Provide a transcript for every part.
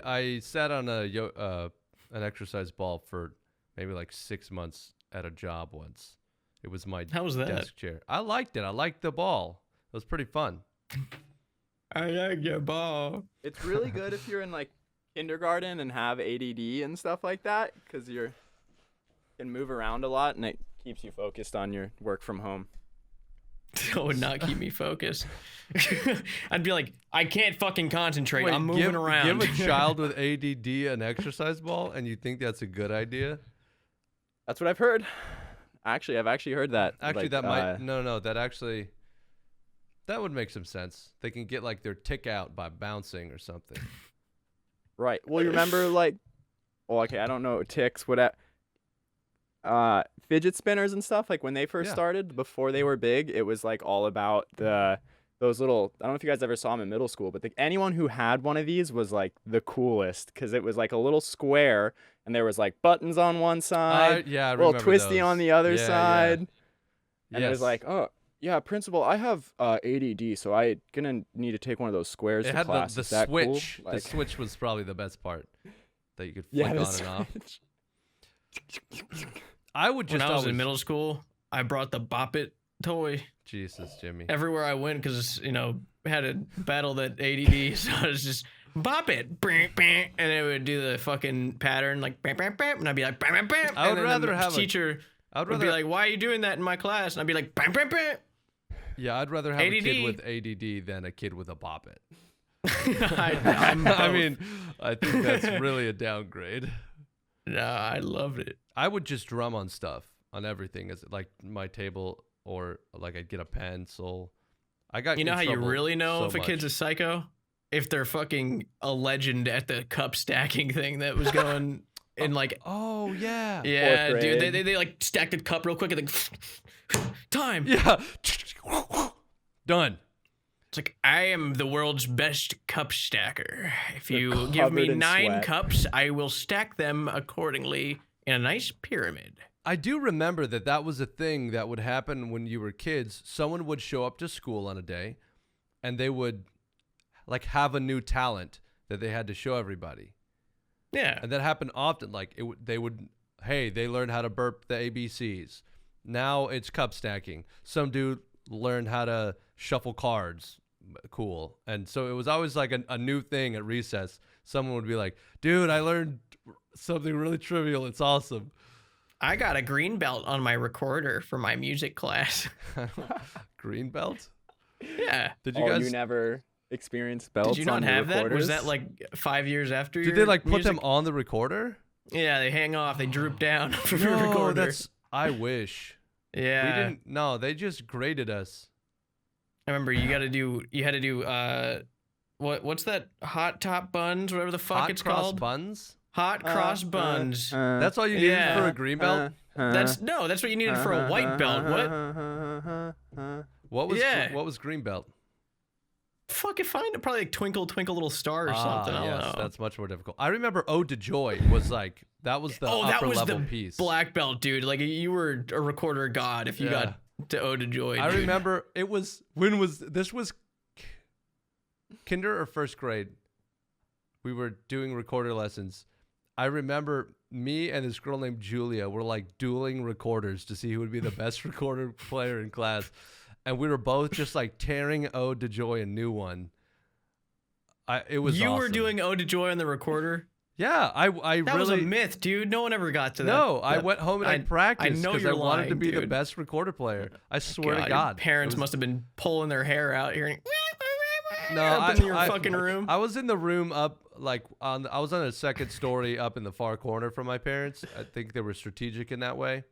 I sat on an exercise ball for maybe like 6 months at a job once. It was my How was that? desk chair. I liked it. I liked the ball. It was pretty fun. I like your ball. It's really good if you're in like kindergarten and have ADD and stuff like that, because you can move around a lot and it keeps you focused on your work from home. That would not keep me focused. I'd be like, I can't fucking concentrate. Wait, I'm moving around. Give a child with ADD an exercise ball, and you think that's a good idea? That's what I've heard. I've actually heard that. Actually, like, that might that would make some sense. They can get like their tick out by bouncing or something. Right. Well, you remember like, well, okay, I don't know ticks. Fidget spinners and stuff. Like when they first started, before they were big, it was like all about those little. I don't know if you guys ever saw them in middle school, but anyone who had one of these was like the coolest because it was like a little square and there was like buttons on one side, I a little remember twisty those. on the other side, and it was Yes. like, oh. Yeah, principal, I have ADD, so I'm gonna need to take one of those squares It to had class. the Is that switch. cool? The like, switch was probably the best part that you could yeah, flick the on and off. switch. I would just When I was always, in middle school, I brought the Bop It toy Jesus, Jimmy. everywhere I went because, had to battle that ADD. So I was just bop it, and it would do the fucking pattern like, and I'd be like, I would and then rather the have teacher would be like, why are you doing that in my class? And I'd be like, Yeah, I'd rather have a kid ADD. with ADD than a kid with a bop it. I mean, I think that's really a downgrade. no, I loved it. I would just drum on stuff, on everything, as like my table, or like I'd get a pencil. I got. You know in how you trouble really know so if a kid's a much. psycho? If they're fucking a legend at the cup stacking thing that was going in like. Oh yeah. Yeah, Fourth dude, grade. they like stacked the cup real quick and then time. Yeah. Done. It's like, I am the world's best cup stacker. If you give covered me in 9 sweat. cups, I will stack them accordingly in a nice pyramid. I do remember that was a thing that would happen when you were kids. Someone would show up to school on a day, and they would like have a new talent that they had to show everybody. Yeah. And that happened often. Like they learned how to burp the ABCs. Now it's cup stacking. Some dude learned how to shuffle cards. Cool. And so it was always like a new thing at recess. Someone would be like, dude, I learned something really trivial. It's awesome. I got a green belt on my recorder for my music class. Green belt? Yeah. Did you guys? You never experienced belts? Did you not on your have that? Was recorders? that like 5 years after Did your they like put music? them on the recorder? Yeah, they hang off. They droop down from your No, recorder. I wish. Yeah. We didn't. No, they just graded us. I remember you had to do what's that, hot top buns, whatever the fuck Hot it's cross called? buns? Hot cross buns. That's all you needed yeah. for a green belt? That's what you needed for a white belt. What? Yeah. What was green belt? Fucking find it, probably like Twinkle Twinkle Little Star or something. I don't Yes, know. that's much more difficult. I remember Ode to Joy was like that was the that upper was level the piece. black belt, dude. Like you were a recorder god if you Yeah. got to Ode to Joy. I dude. remember it was this was kinder or first grade. We were doing recorder lessons. I remember me and this girl named Julia were like dueling recorders to see who would be the best recorder player in class. And we were both just like tearing Ode to Joy a new one. It was You were awesome. doing Ode to Joy on the recorder? Yeah, I That really was a myth, dude. No one ever got to that. No, I went home and I practiced know because you're I wanted to lying, be the dude. best recorder player. I swear to your God. parents It was- must have been pulling their hair out here. No, up in your fucking room. I was in the room up, like I was on a second story up in the far corner from my parents. I think they were strategic in that way.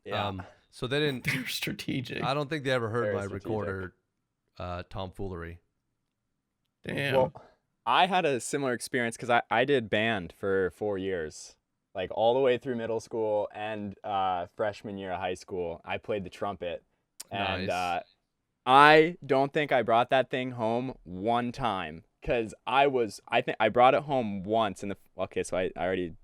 Yeah. So they didn't. They're strategic. I don't think they ever heard Very my strategic. recorder tomfoolery. Damn. Well, I had a similar experience because I did band for 4 years, like all the way through middle school and freshman year of high school. I played the trumpet, and Nice. I don't think I brought that thing home one time because I think I brought it home once in the. Okay, so I already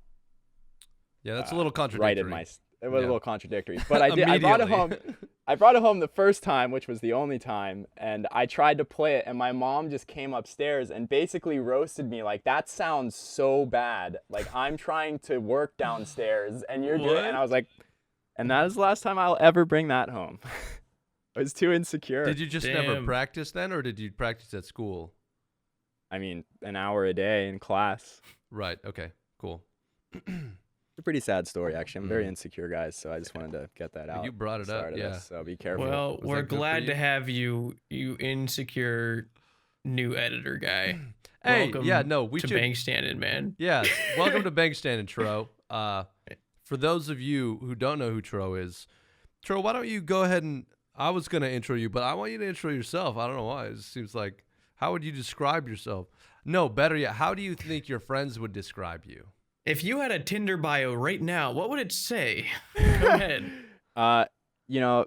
Yeah, that's a little contradictory. righted my. It was Yeah. a little contradictory, but I did. I brought it home. Immediately. I brought it home the first time, which was the only time, and I tried to play it, and my mom just came upstairs and basically roasted me like, that sounds so bad. Like, I'm trying to work downstairs, and you're doing it. And I was like, and that is the last time I'll ever bring that home. I was too insecure. Did you just never practice then, or did you practice at school? I mean, an hour a day in class. Right. Okay. Cool. It's a pretty sad story, actually. I'm a very insecure, guys, so I just wanted to get that out. You brought it up, yeah. So be careful. Well, we're glad to have you, you insecure new editor guy. Hey, welcome yeah, no, we to should. Bankstandin, man. Yeah, welcome to Bankstandin, Troh. For those of you who don't know who Troh is, Troh, why don't you go ahead and I was gonna intro you, but I want you to intro yourself. I don't know why. It just seems like, how would you describe yourself? No, better yet, how do you think your friends would describe you? If you had a Tinder bio right now, what would it say? Go ahead. You know,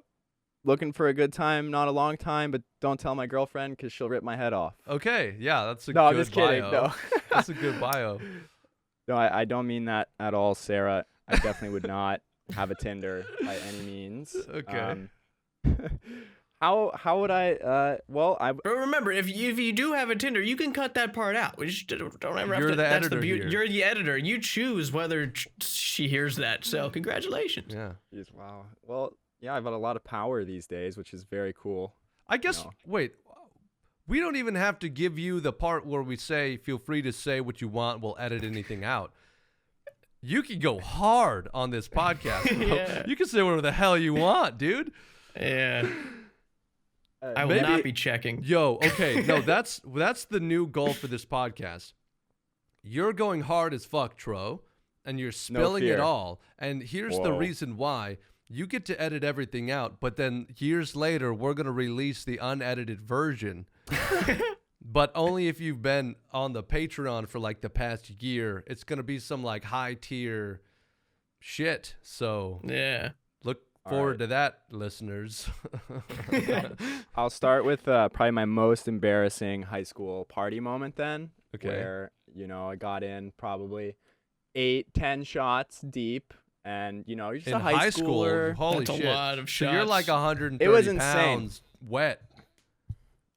looking for a good time, not a long time, but don't tell my girlfriend because she'll rip my head off. Okay, yeah, that's a No, good I'm just kidding. bio. No. That's a good bio. No, I don't mean that at all, Sarah. I definitely would not have a Tinder by any means. Okay. How would I? Well, But remember, if you do have a Tinder, you can cut that part out. We just don't ever have You're to. the That's editor the beauty. here. You're the editor. You choose whether she hears that. So congratulations. Yeah. Jeez, wow. Well, yeah, I've got a lot of power these days, which is very cool. I guess, No. wait, we don't even have to give you the part where we say, feel free to say what you want. We'll edit anything out. You can go hard on this podcast, bro. Yeah. You can say whatever the hell you want, dude. Yeah. I will Maybe- not be checking. Yo, okay, no, that's the new goal for this podcast. You're going hard as fuck, Troh, and you're spilling it fear. all. And here's the Whoa. reason why. You get to edit everything out, but then years later, we're going to release the unedited version. But only if you've been on the Patreon for like the past year. It's going to be some like high tier shit. So Yeah. look All forward right. to that, listeners. I'll start with probably my most embarrassing high school party moment then. Okay. Where, you know, I got in probably 8-10 shots deep. And, you know, you're just In a high schooler. holy That's shit. a lot of So you're like shots. 130 It was insane. pounds wet.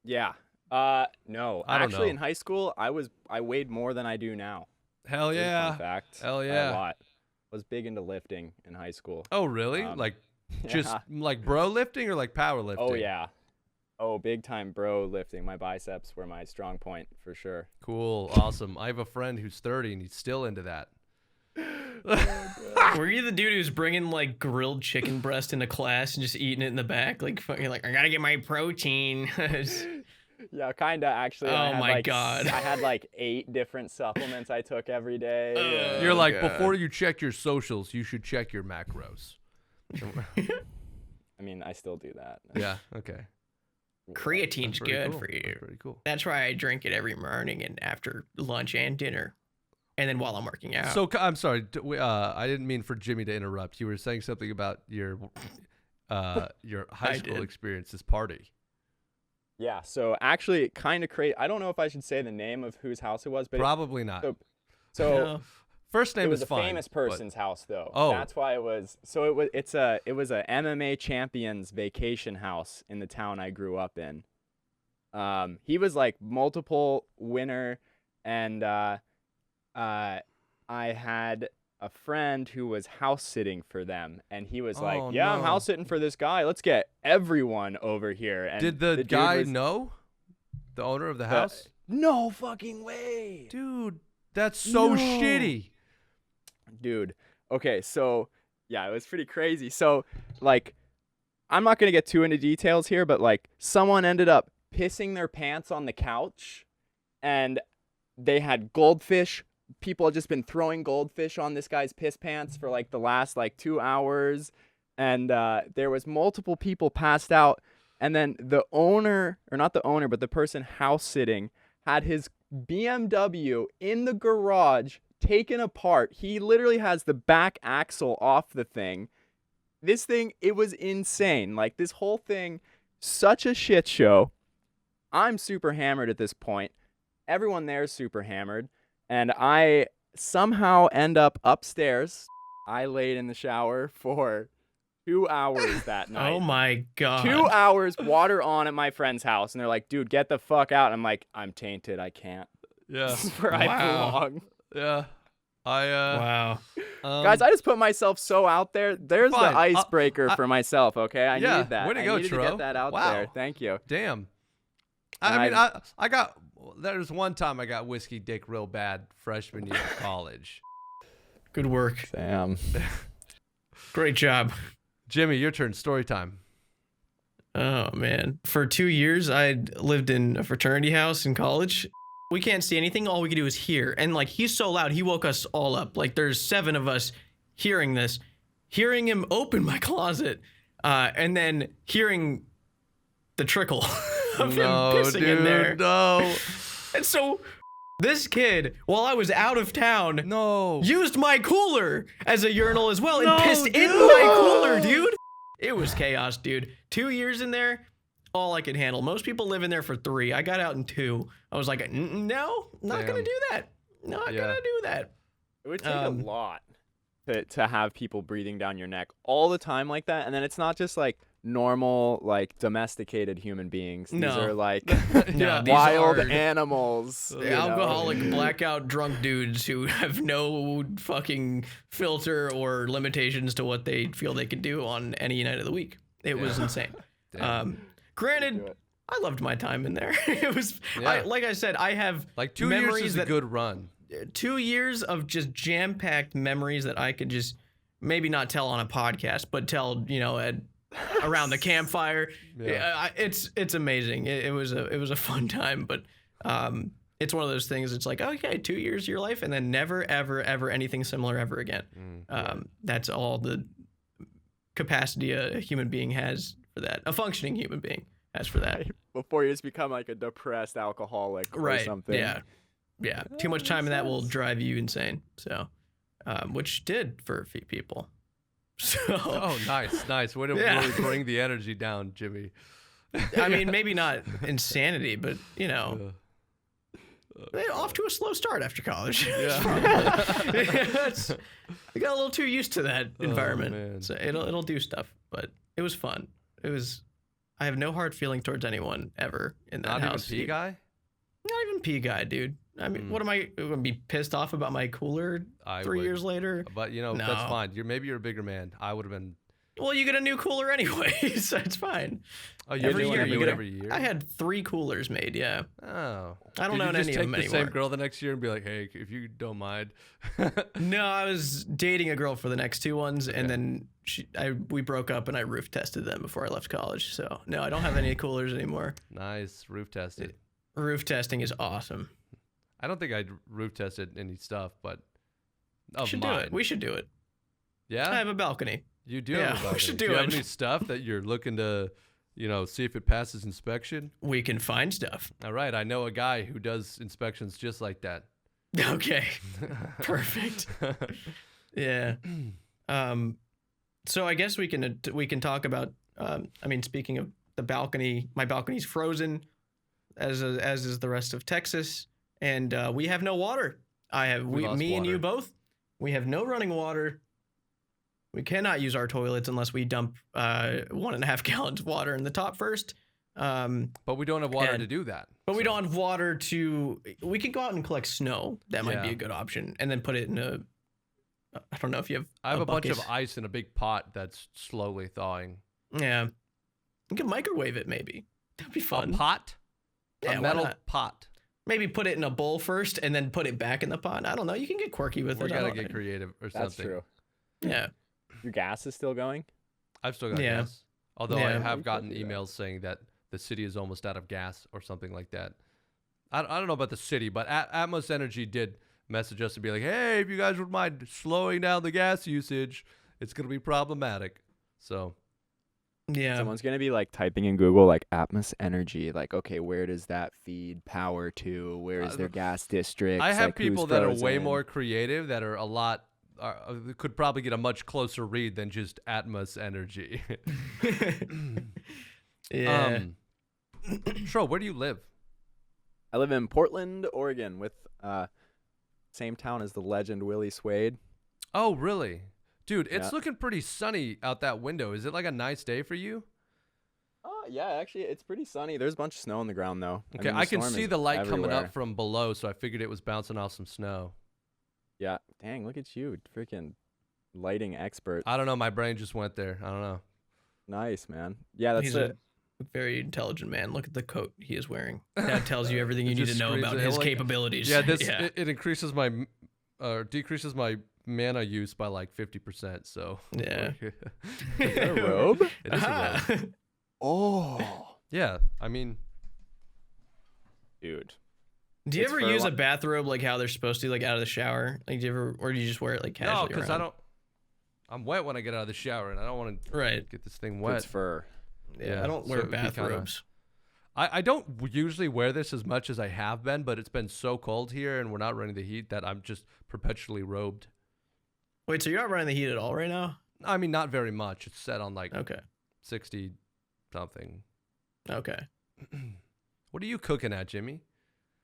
Yeah. No. I don't Actually, know. in high school, I weighed more than I do now. Hell Big yeah. Fun fact. Hell By yeah. A lot. Was big into lifting in high school. Oh, really? Um, Like just Yeah. like bro lifting or like power lifting? Oh yeah. Oh, big time bro lifting. My biceps were my strong point for sure. Cool. Awesome. I have a friend who's 30 and he's still into that. Were you the dude who's bringing like grilled chicken breast into class and just eating it in the back? Like fucking like, I gotta get my protein. Yeah, kinda actually. I Oh had, my like, God. I had like 8 different supplements I took every day. Oh. You're like, God. before you check your socials, you should check your macros. I mean, I still do that. Yeah. Okay. Creatine's Pretty good cool. for you. That's pretty cool. That's why I drink it every morning and after lunch and dinner, and then while I'm working out. So I'm sorry. I didn't mean for Jimmy to interrupt. You were saying something about your high school did. experience, this party. Yeah, so actually kind of crazy. I don't know if I should say the name of whose house it was, but Probably not. so No. First name it was is a fine. famous but- person's house though. Oh. That's why it was. So it was a MMA champion's vacation house in the town I grew up in. He was like multiple winner, and I had a friend who was house sitting for them, and he was like, Oh, "Yeah, I'm no. house sitting for this guy. Let's get everyone over here." And Did the dude guy was- know? The owner of the house? No fucking way. Dude, that's so No. shitty. Dude. Okay, so yeah, it was pretty crazy. So like, I'm not gonna get too into details here, but like someone ended up pissing their pants on the couch, and they had goldfish. People had just been throwing goldfish on this guy's piss pants for like the last like 2 hours, and there was multiple people passed out. And then the owner, or not the owner, but the person house sitting, had his BMW in the garage taken apart. He literally has the back axle off the thing. This thing, it was insane. Like this whole thing, such a shit show. I'm super hammered at this point. Everyone there is super hammered. And I somehow end up upstairs. I laid in the shower for 2 hours that night. Oh my god. 2 hours, water on at my friend's house, and they're like, "Dude, get the fuck out." I'm like, "I'm tainted. I can't. Yeah. This is where I Wow. belong." Yeah. Wow. Guys, I just put myself so out there. There's Fine. the icebreaker for myself, okay? I Yeah, need that. way to I go, needed to Troh. get that out Wow. there. Thank you. damn. And I mean, I got. There's one time I got whiskey dick real bad freshman year of college. Good work. Sam. Great job. Jimmy, your turn. Story time. Oh man. For 2 years I lived in a fraternity house in college. We can't see anything. All we can do is hear. And like he's so loud, he woke us all up. Like there's 7 of us hearing this. Hearing him open my closet, and then hearing the trickle of him pissing dude, in there. No. And so this kid, while I was out of town, No. used my cooler as a urinal as well and No, pissed in dude. my cooler, dude. It was chaos, dude. 2 years in there, all I could handle. Most people live in there for 3. I got out in 2. I was like, no, not Damn. gonna do that. Not gonna do that. It would take a lot to have people breathing down your neck all the time like that. And then it's not just like normal, like domesticated human beings. These No. are like No, these wild are animals. you know? alcoholic, blackout, drunk dudes who have no fucking filter or limitations to what they feel they can do on any night of the week. It was insane. Damn. Do Granted, it. I loved my time in there. It was, Yeah. like I said, I have Like 2 memories years is a that good run. 2 years of just jam-packed memories that I could just maybe not tell on a podcast, but tell around the campfire. Yeah. It's amazing. It was a fun time, but it's one of those things. It's like, okay, 2 years of your life, and then never ever anything similar ever again. That's all the capacity a human being has for that. A functioning human being has for that. Before you just become like a depressed alcoholic or something. Yeah. Too much time in that will drive you insane. So, which did for a few people. So, Oh, nice. Way to Yeah. really bring the energy down, Jimmy. I mean, maybe not insanity, but off to a slow start after college. I got a little too used to that environment, man. so it'll do stuff. But it was fun. I have no hard feeling towards anyone ever in that Not house. even P guy? Not even P guy, dude. I mean, what am I gonna be pissed off about my cooler I 3 would. years later? But No. that's fine. Maybe you're a bigger man. I would have been. Well, you get a new cooler anyway, so it's fine. Oh, you Every do year it you get every year. I had 3 coolers made. Yeah, Oh. I don't Did know you any just of take them the anymore. same girl the next year and be like, hey, if you don't mind. No, I was dating a girl for the next 2 ones, and Okay. then we broke up, and I roof tested them before I left college. So no, I don't have any coolers anymore. Nice. Roof tested. Roof testing is awesome. I don't think I roof tested any stuff, but of Should mine. do it. We should do it. Yeah? I have a balcony. You do Yeah, have a we balcony. should Do do you have it. any stuff that you're looking to, see if it passes inspection? We can find stuff. All right. I know a guy who does inspections just like that. Okay. Perfect. Yeah. So I guess we can talk about. Speaking of the balcony, my balcony's frozen, as is the rest of Texas, and we have no water. We lost me and you water. both. We have no running water. We cannot use our toilets unless we dump 1.5 gallons of water in the top first. But we don't have water And- to do that. But we so- don't have water to. We could go out and collect snow. That might be Yeah. a good option, and then put it in a. I don't know if you have. I have a bunch of bucket. ice in a big pot that's slowly thawing. Yeah, you can microwave it. Maybe that'd be fun. A pot? Yeah, a why metal not? pot. Maybe put it in a bowl first, and then put it back in the pot. I don't know. You can get quirky with We it. I gotta don't- get creative or That's something. true. Yeah. Your gas is still going? I've still got Yeah. gas. Although I Yeah. have We could gotten do that. emails saying that the city is almost out of gas or something like that. I don't know about the city, but Atmos Energy did message us to be like, hey, if you guys would mind slowing down the gas usage, it's going to be problematic. So, Yeah. Someone's gonna be like typing in Google like Atmos Energy, like, okay, where does that feed power to? Where is their gas district? I have like, who's people that are way frozen? more creative that are a lot, could probably get a much closer read than just Atmos Energy. Yeah. Troh, where do you live? I live in Portland, Oregon, with same town as the legend Willie Swade. Oh, really? Dude, it's Yeah. looking pretty sunny out that window. Is it like a nice day for you? Yeah, actually, it's pretty sunny. There's a bunch of snow on the ground, though. Okay, mean, I the can storm see is the light coming everywhere. up from below, so I figured it was bouncing off some snow. Yeah. Dang, look at you, freaking lighting expert. I don't know. My brain just went there. I don't know. Nice, man. Yeah, that's He's it. a very intelligent man. Look at the coat he is wearing. That tells you everything you It need to just know screams about it. his Like, capabilities. Yeah, it increases my decreases my mana use by like 50%. So Yeah. Is that a robe? It is a Aha. robe. Oh, Yeah, I mean, dude. Do you It's ever for a use lo- a bathrobe like how they're supposed to, like out of the shower? Like, do you ever, or do you just wear it like casually? no, because I around? don't. I'm wet when I get out of the shower, and I don't want to Right. get this thing It's wet. fur. Yeah, Yeah, I don't so wear it'd be kinda- bathrobes. I don't usually wear this as much as I have been, but it's been so cold here, and we're not running the heat that I'm just perpetually robed. Wait, so you're not running the heat at all right now? I mean, not very much. It's set on like Okay. 60 something. Okay. What are you cooking at, Jimmy?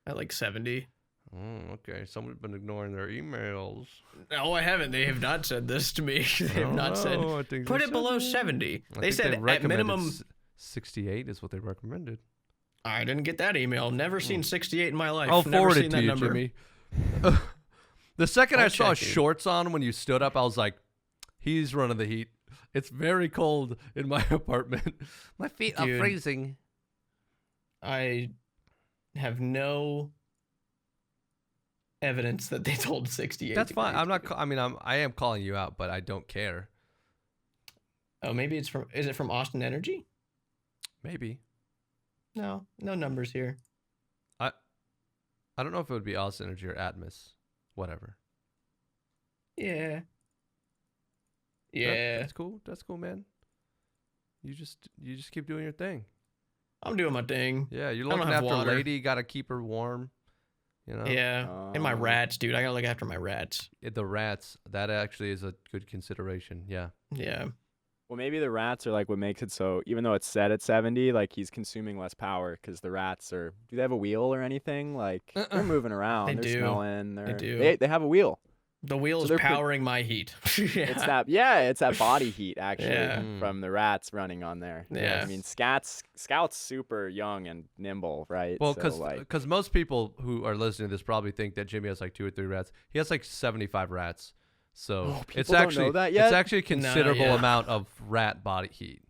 At like 70. Okay, someone's been ignoring their emails. No, I haven't. They have not said this to me. They have not said, I think put they it below said 70. I They think said at recommended minimum. 68 is what they recommended. I didn't get that email. Never seen 68 in my life. I'll Never forward seen it to that you, number. Jimmy. The second I I'll saw check, dude. shorts on when you stood up, I was like, he's running the heat. It's very cold in my apartment. My feet are Dude. freezing. I have no evidence that they told 68. That's fine. degrees. I'm not. I am calling you out, but I don't care. Oh, maybe it's from. Is it from Austin Energy? Maybe. No, no numbers here. I don't know if it would be Austin Energy or Atmos. Whatever. Yeah. That- Yeah. that's cool. That's cool, man. You just keep doing your thing. I'm doing my thing. Yeah, you're I don't looking have after water. lady. Got to keep her warm. You know. Yeah. And my Oh. rats, dude. I gotta look after my rats. The rats. That actually is a good consideration. Yeah. Yeah. Well, maybe the rats are like what makes it so, even though it's set at 70, like he's consuming less power because the rats are. Do they have a wheel or anything? Like they're moving around. They They're do. smelling. They do. They have a wheel. The wheel So is they're powering my heat. It's that body heat actually Yeah. from the rats running on there. Yeah. I mean, Scout's super young and nimble, right? Well, So, because most people who are listening to this probably think that Jimmy has like 2 or 3 rats. He has like 75 rats. So Oh, it's people don't actually know that it's yet? actually a considerable yeah. amount of rat body heat.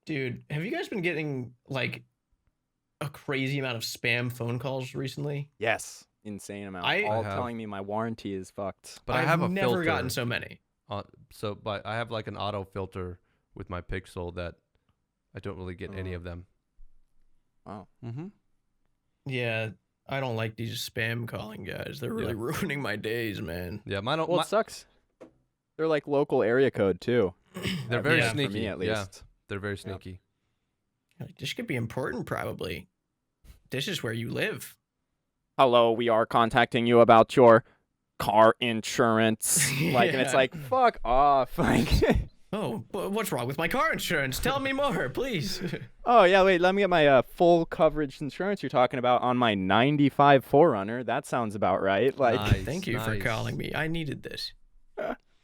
Dude, have you guys been getting like a crazy amount of spam phone calls recently? yes, insane amount. I All have. telling me my warranty is fucked. But I've I have a never filter. gotten so many. But I have like an auto filter with my Pixel that I don't really get any Oh. of them. Wow. Mm-hmm. Yeah, I don't like these spam calling guys. They're really ruining my days, man. Yeah, mine don't. Well, it sucks. They're like local area code too. They're very Yeah, for sneaky. For me, at Yeah, least. they're very sneaky. Like, this could be important, probably. This is where you live. Hello, we are contacting you about your car insurance. Like, and it's Yeah. like, fuck off. Like, Oh, what's wrong with my car insurance? Tell me more, please. oh yeah, wait, let me get my full coverage insurance you're talking about on my '95 4Runner. That sounds about right. Like, Nice, Thank you for nice. calling me. I needed this.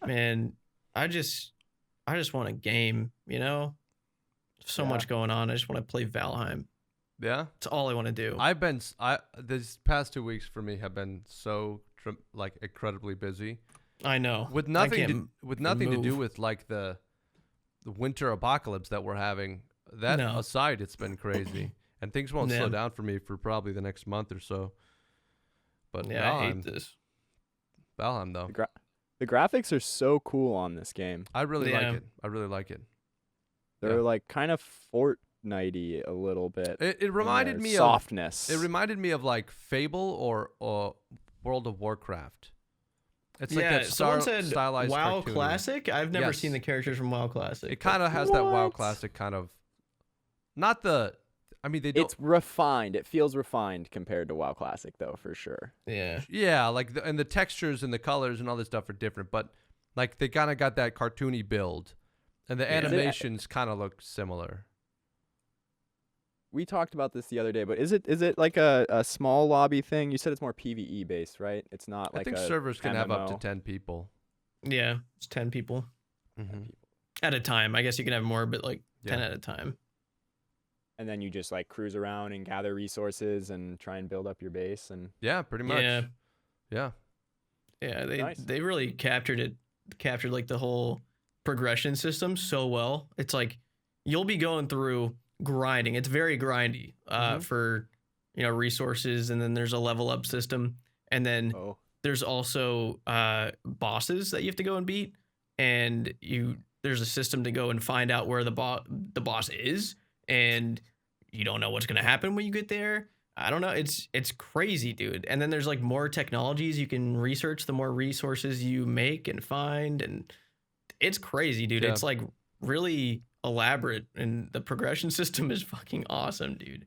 Man, I just want a game, you know? So Yeah. much going on. I just want to play Valheim. Yeah. That's all I want to do. These past 2 weeks for me have been so like incredibly busy I know. with I nothing can't to do move. with like the winter apocalypse that we're having. That No. aside, it's been crazy, and things won't Yeah. slow down for me for probably the next month or so. But Yeah, I hate Valheim, this. Valheim though, the graphics are so cool on this game. I really Yeah. like it. I really like it. They're Yeah. like kind of Fortnite-y a little bit. It reminded in their me softness. It reminded me of like Fable or World of Warcraft. It's like that someone said stylized WoW cartoon. Classic. I've never Yes. seen the characters from WoW Classic. It kind of has that WoW What? Classic kind of, not the. I mean, they don't. It's refined. It feels refined compared to WoW Classic, though, for sure. Yeah. Yeah, like and the textures and the colors and all this stuff are different, but like they kind of got that cartoony build, and the Yeah. animations kind of look similar. We talked about this the other day, but is it like a small lobby thing? You said it's more PvE based, right? It's not like I think a servers can have up to MMO. 10 people. Yeah, it's 10 people Mm-hmm. at a time. I guess you can have more, but like 10 Yeah. at a time. And then you just like cruise around and gather resources and try and build up your base. And Yeah, pretty much. Yeah. Yeah. Yeah, Nice. they really captured like the whole progression system so well. It's like you'll be going through grinding. It's very grindy Mhm. for resources, and then there's a level up system, and then oh, there's also bosses that you have to go and beat, and there's a system to go and find out where the boss is, and you don't know what's gonna happen when you get there. I don't know. It's crazy, dude. And then there's like more technologies you can research the more resources you make and find, and it's crazy, dude. Yeah. It's like really elaborate, and the progression system is fucking awesome, dude.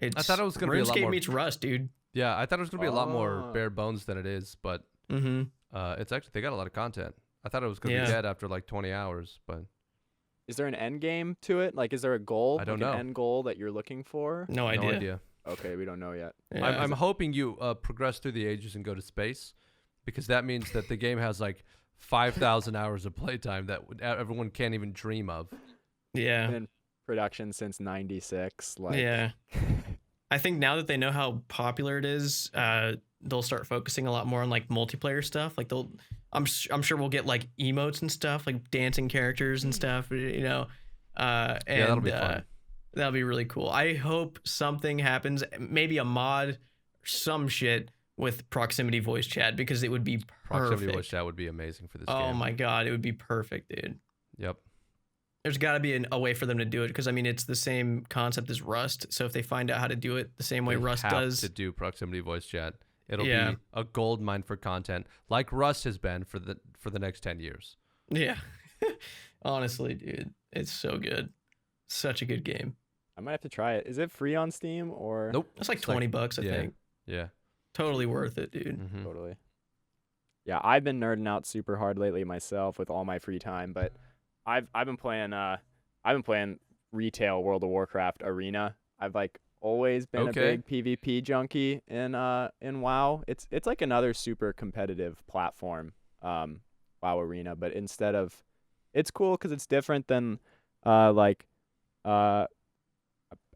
I thought it was gonna be a lot RuneScape more. meets Rust, dude. Yeah, I thought it was gonna be a lot more Oh. bare bones than it is, but Mm-hmm. it's actually they got a lot of content. I thought it was gonna Yeah. be dead after like 20 hours, but is there an end game to it? Like, is there a goal? I don't like know. An end goal that you're looking for? No idea. no idea. Okay, we don't know yet. Yeah. I'm hoping you progress through the ages and go to space, because that means that the game has like 5,000 hours of playtime that everyone can't even dream of. Yeah. Been in production since '96. Like, Yeah. I think now that they know how popular it is, they'll start focusing a lot more on like multiplayer stuff. Like I'm sure we'll get like emotes and stuff, like dancing characters and stuff. And Yeah, that'll be fun. That'll be really cool. I hope something happens, maybe a mod, or some shit with proximity voice chat, because it would be perfect. Proximity voice chat would be amazing for this game. Oh my god, it would be perfect, dude. Yep. There's got to be a way for them to do it, because I mean it's the same concept as Rust. So if they find out how to do it the same way They Rust have does, to do proximity voice chat. It'll Yeah. be a gold mine for content, like Rust has been for the next 10 years. yeah. Honestly, dude, it's so good. Such a good game. I might have to try it. Is it free on Steam or? Nope. It's like It's like- $20, I yeah. think. Yeah. Totally worth it, dude. Mhm. Totally. Yeah, I've been nerding out super hard lately myself with all my free time, but I've been playing retail World of Warcraft Arena. I've like always been Okay. a big PvP junkie in WoW. It's like another super competitive platform, WoW Arena, but it's cool because it's different than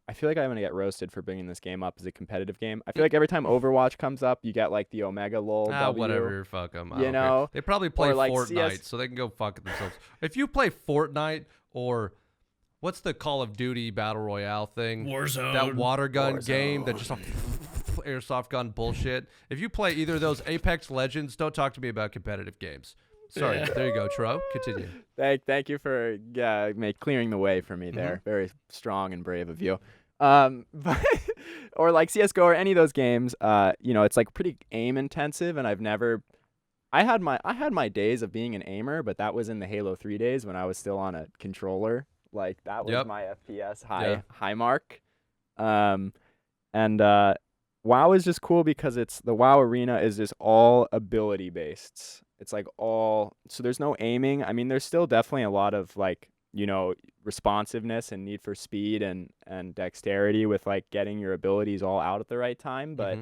I feel like I'm gonna get roasted for bringing this game up as a competitive game. I feel like every time Overwatch comes up, you get like the Omega lol. Whatever, fuck them. You know? They probably play Or, like, Fortnite, CS so they can go fuck themselves. If you play Fortnite or what's the Call of Duty Battle Royale thing? Warzone. That water gun Warzone. game that just airsoft gun bullshit. If you play either of those Apex Legends, don't talk to me about competitive games. Sorry. Yeah. There you go, Troh. Continue. Thank you for clearing the way for me there. Mm-hmm. Very strong and brave of you. But or like CS:GO or any of those games, it's like pretty aim intensive, and I had my days of being an aimer, but that was in the Halo 3 days when I was still on a controller. Like that was Yep. my FPS Yeah. high mark. And WoW is just cool because the WoW arena is just all ability based. It's like so there's no aiming. I mean, there's still definitely a lot of like, responsiveness and need for speed and dexterity with like getting your abilities all out at the right time, but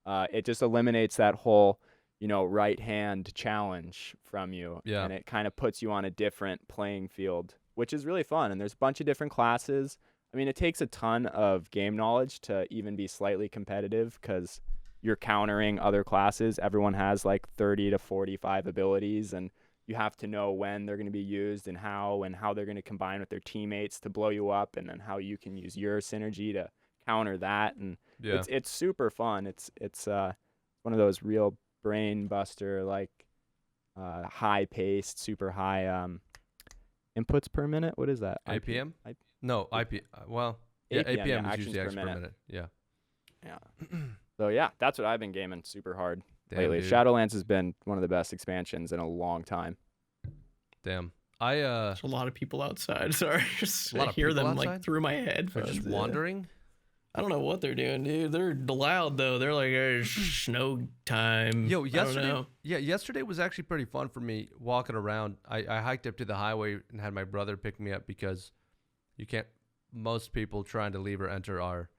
Mhm. it just eliminates that whole right hand challenge from you. Yeah. And it kind of puts you on a different playing field, which is really fun. And there's a bunch of different classes. I mean, it takes a ton of game knowledge to even be slightly competitive because you're countering other classes. Everyone has like 30 to 45 abilities, and you have to know when they're going to be used and how they're going to combine with their teammates to blow you up, and then how you can use your synergy to counter that. And Yeah. it's super fun. It's one of those real brain buster, like high paced, super high inputs per minute. What is that? APM? IP? No, IP. Well, yeah, APM, APM, yeah, is actions usually per actions per minute. minute. Yeah. Yeah. So yeah, that's what I've been gaming super hard Damn, lately. dude. Shadowlands has been one of the best expansions in a long time. Damn. There's a lot of people outside. Sorry, just A lot I of hear people them like outside? through my They're headphones. just yeah. wandering. I don't know what they're doing, dude. They're loud though. They're like, snow time. Yo, I don't yesterday, know. yesterday was actually pretty fun for me walking around. I hiked up to the highway and had my brother pick me up because most people trying to leave or enter our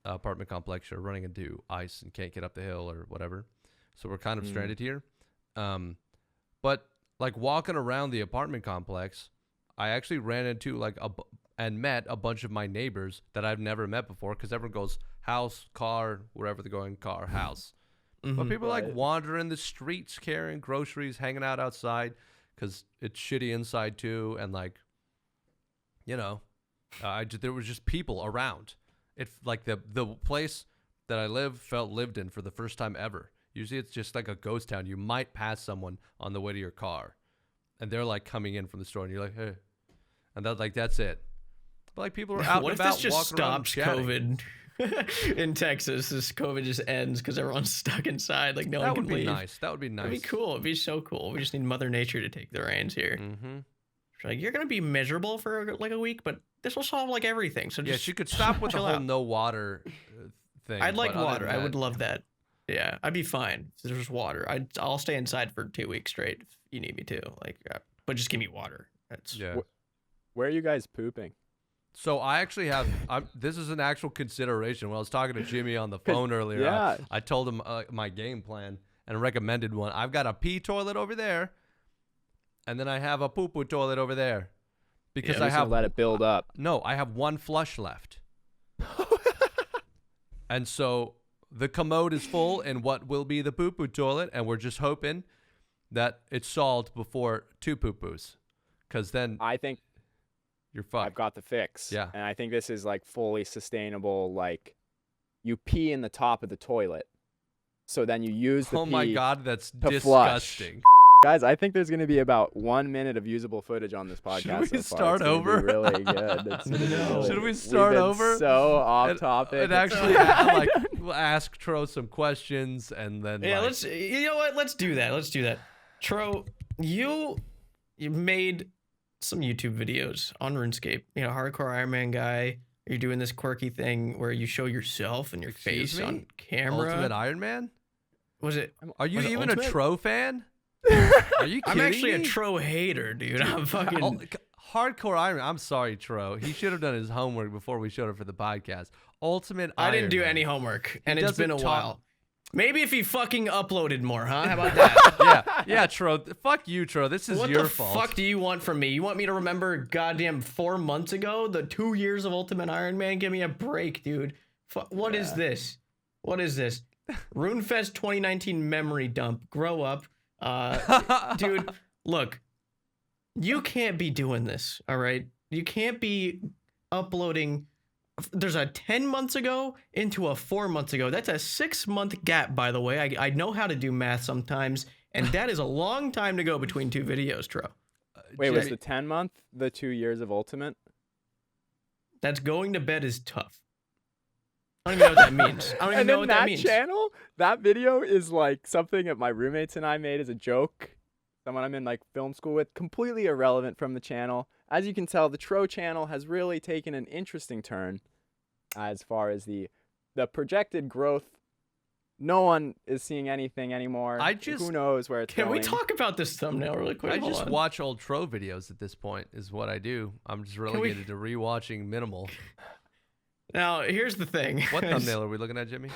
apartment complex are running into ice and can't get up the hill or whatever. So we're kind of stranded here. But like walking around the apartment complex, I actually ran into and met a bunch of my neighbors that I've never met before because everyone goes house, car, wherever they're going, car, house. But people like wandering the streets, carrying groceries, hanging out outside because it's shitty inside too. And like, you know, there was just people around. It like the place that I felt lived in for the first time ever. Usually it's just like a ghost town. You might pass someone on the way to your car and they're like coming in from the store and you're like, hey, and that's it. But like people are out what and if about this just walking around stops chatting. COVID in Texas? This COVID just ends because everyone's stuck inside. Like no one can leave. That would be nice. That'd be cool. It'd be so cool. We just need Mother Nature to take the reins here. Mm-hmm. Like you're gonna be miserable for like a week, but this will solve like everything. So just she could stop with the whole no water thing. I'd like water. I would love that. Yeah, I'd be fine if there's water. I'll stay inside for 2 weeks straight if you need me to. Like, but just give me water. Where are you guys pooping? So I actually have. This is an actual consideration. When I was talking to Jimmy on the phone earlier, I told him my game plan and recommended one. I've got a pee toilet over there, and then I have a poo-poo toilet over there, because I have let it build up. No, I have one flush left, and so the commode is full in what will be the poo-poo toilet, and we're just hoping that it's solved before 2 poo-poos, because then I think you're fucked. I've got the fix. Yeah. And I think this is like fully sustainable. Like you pee in the top of the toilet. So then you use the pee. Oh my God, that's disgusting. Flush. Guys, I think there's going to be about 1 minute of usable footage on this podcast. Should we so far. start over? Really good. Should we start over? So off topic. And actually, we'll ask Troh some questions, and then let's. You know what? Let's do that. Troh, you made some YouTube videos on RuneScape. You know, hardcore Iron Man guy. You're doing this quirky thing where you show yourself and your face on camera. Ultimate Iron Man? Was it? Are you even Ultimate? a Troh fan? Are you kidding I'm actually me? a Troh hater, dude. I'm fucking hardcore Iron Man. I'm sorry, Troh. He should have done his homework before we showed up for the podcast. Ultimate Iron Man. I didn't do any homework, and it's been a doesn't while. Maybe if he fucking uploaded more, huh? How about that? yeah, Troh. Fuck you, Troh. This is your fault. What the fuck do you want from me? You want me to remember goddamn 4 months ago? The 2 years of Ultimate Iron Man? Give me a break, dude. What is this? What is this? RuneFest 2019 memory dump. Grow up. Dude, look. You can't be doing this, all right? You can't be uploading. There's a 10 months ago into a 4 months ago. That's a 6-month gap, by the way. I know how to do math sometimes, and that is a long time to go between 2 videos, Troh. Wait, was the 10-month the 2 years of Ultimate? That's going to bed is tough. I don't even know what that means. I don't even know what that means. Channel, that video is like something that my roommates and I made as a joke. Someone I'm in like film school with, completely irrelevant from the channel. As you can tell, the Troh channel has really taken an interesting turn as far as the projected growth. No one is seeing anything anymore. Who knows where it's going. Can we talk about this thumbnail really quick? I just watch old Troh videos at this point is what I do. I'm just relegated to rewatching minimal. Now, here's the thing. What thumbnail are we looking at, Jimmy?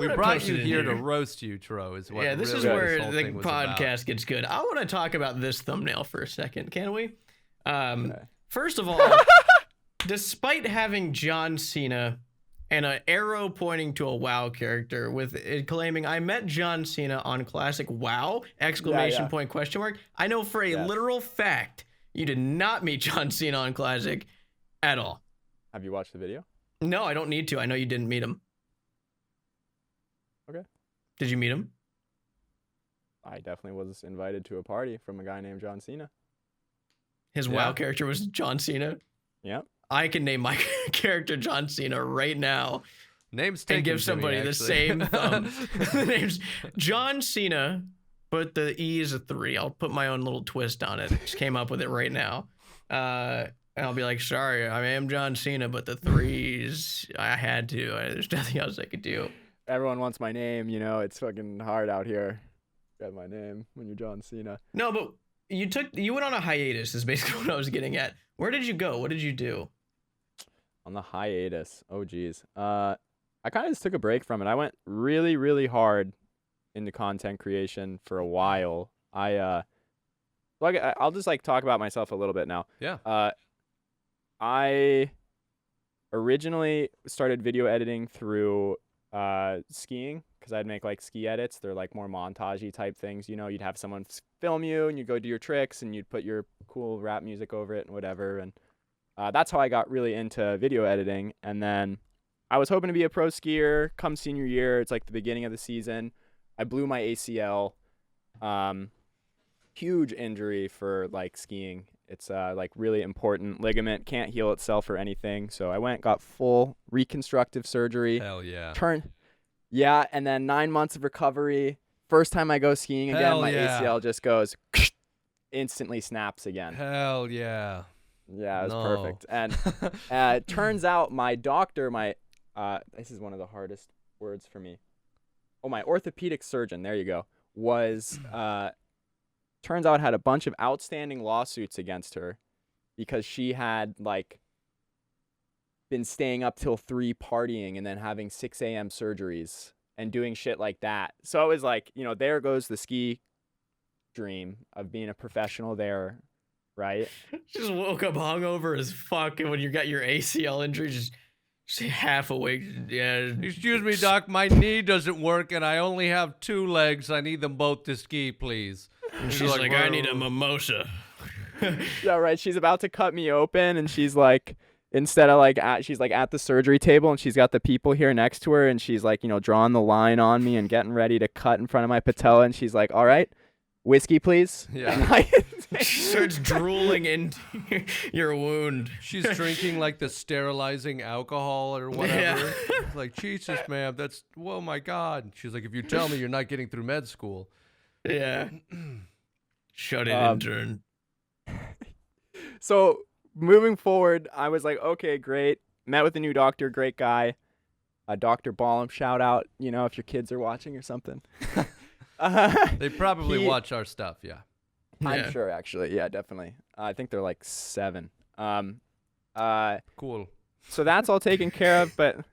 We brought you here to roast you, Troh, is what this is where the podcast gets good. I want to talk about this thumbnail for a second, can we? First of all, despite having John Cena and an arrow pointing to a WoW character with it claiming I met John Cena on classic WoW, exclamation point, question mark. I know for a literal fact you did not meet John Cena on classic at all. Have you watched the video? No, I don't need to. I know you didn't meet him. Okay. Did you meet him? I definitely was invited to a party from a guy named John Cena. His WoW character was John Cena? Yep. I can name my character John Cena right now. Name's and give somebody the same thumb. The name's John Cena, but the E is a 3. I'll put my own little twist on it. Just came up with it right now. And I'll be like, sorry, I am John Cena, but the 3s, I had to. There's nothing else I could do. Everyone wants my name, you know. It's fucking hard out here. Get my name when you're John Cena. No, but you went on a hiatus is basically what I was getting at. Where did you go? What did you do? On the hiatus. Oh, geez. I kind of just took a break from it. I went really, really hard into content creation for a while. I So I'll just like talk about myself a little bit now. Yeah. I originally started video editing through skiing because I'd make like ski edits. They're like more montage-y type things. You know, you'd have someone film you and you'd go do your tricks and you'd put your cool rap music over it and whatever. And that's how I got really into video editing. And then I was hoping to be a pro skier come senior year. It's like the beginning of the season. I blew my ACL. Huge injury for like skiing. It's like really important ligament, can't heal itself or anything. So I went, got full reconstructive surgery. Hell yeah. Yeah, and then 9 months of recovery. First time I go skiing again, Hell my yeah. ACL just goes instantly snaps again. Hell yeah. Yeah, it was No. perfect. And it turns out my doctor, this is one of the hardest words for me. Oh, my orthopedic surgeon, there you go, was turns out had a bunch of outstanding lawsuits against her because she had like been staying up till 3 partying and then having 6 a.m. surgeries and doing shit like that. So it was like, you know, there goes the ski dream of being a professional there, right? Just woke up hungover as fuck, and when you got your ACL injury, just half awake. Yeah. Excuse me, doc. My knee doesn't work, and I only have 2 legs. I need them both to ski, please. And she's like, I need a mimosa. Yeah, right. She's about to cut me open, and she's like, instead of like, she's like at the surgery table, and she's got the people here next to her, and she's like, you know, drawing the line on me and getting ready to cut in front of my patella, and she's like, all right, whiskey, please. Yeah. She starts drooling into your wound. She's drinking like the sterilizing alcohol or whatever. Yeah. It's like, Jesus, ma'am, that's, oh my God. She's like, if you tell me you're not getting through med school. Yeah. Shut it, intern. So moving forward, I was like, okay, great. Met with a new doctor, great guy. Dr. Ballum, shout out, you know, if your kids are watching or something. They probably watch our stuff, yeah. I'm sure, actually. Yeah, definitely. I think they're like 7. Cool. So that's all taken care of, but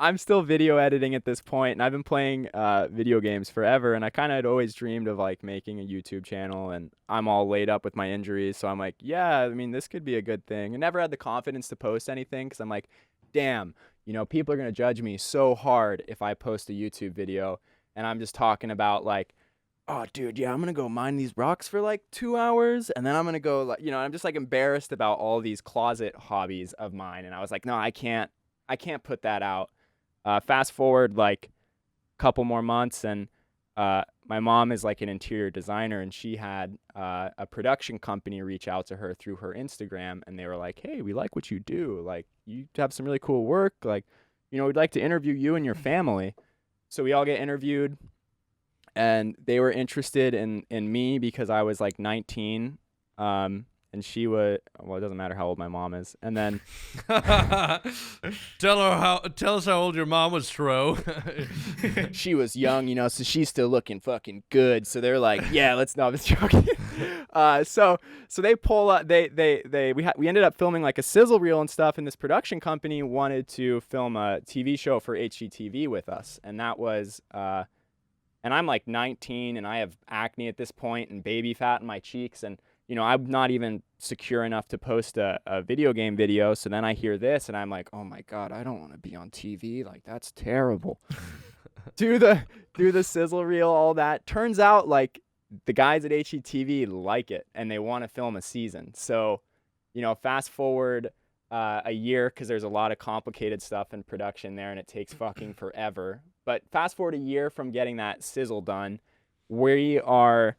I'm still video editing at this point, and I've been playing video games forever, and I kind of had always dreamed of like making a YouTube channel, and I'm all laid up with my injuries, so I'm like, yeah, I mean, this could be a good thing. I never had the confidence to post anything because I'm like, damn, you know, people are going to judge me so hard if I post a YouTube video, and I'm just talking about like, oh, dude, yeah, I'm going to go mine these rocks for like 2 hours, and then I'm going to go, like, you know, I'm just like embarrassed about all these closet hobbies of mine, and I was like, no, I can't put that out. Fast forward like a couple more months, and my mom is like an interior designer, and she had a production company reach out to her through her Instagram, and they were like, hey, we like what you do. Like, you have some really cool work. Like, you know, we'd like to interview you and your family. So we all get interviewed, and they were interested in me because I was like 19. And she was, well, it doesn't matter how old my mom is. And then tell us how old your mom was, Troh. she was young, you know, so she's still looking fucking good. So they're like, yeah, let's not be joking. So they pull up, we ended up filming like a sizzle reel and stuff. And this production company wanted to film a TV show for HGTV with us. And that was, and I'm like 19 and I have acne at this point and baby fat in my cheeks. And, you know, I'm not even secure enough to post a video game video. So then I hear this and I'm like, oh my God, I don't want to be on TV. Like, that's terrible. do the sizzle reel, all that. Turns out like the guys at HETV like it and they want to film a season. So, you know, fast forward a year, because there's a lot of complicated stuff in production there and it takes fucking forever. But fast forward a year from getting that sizzle done, we are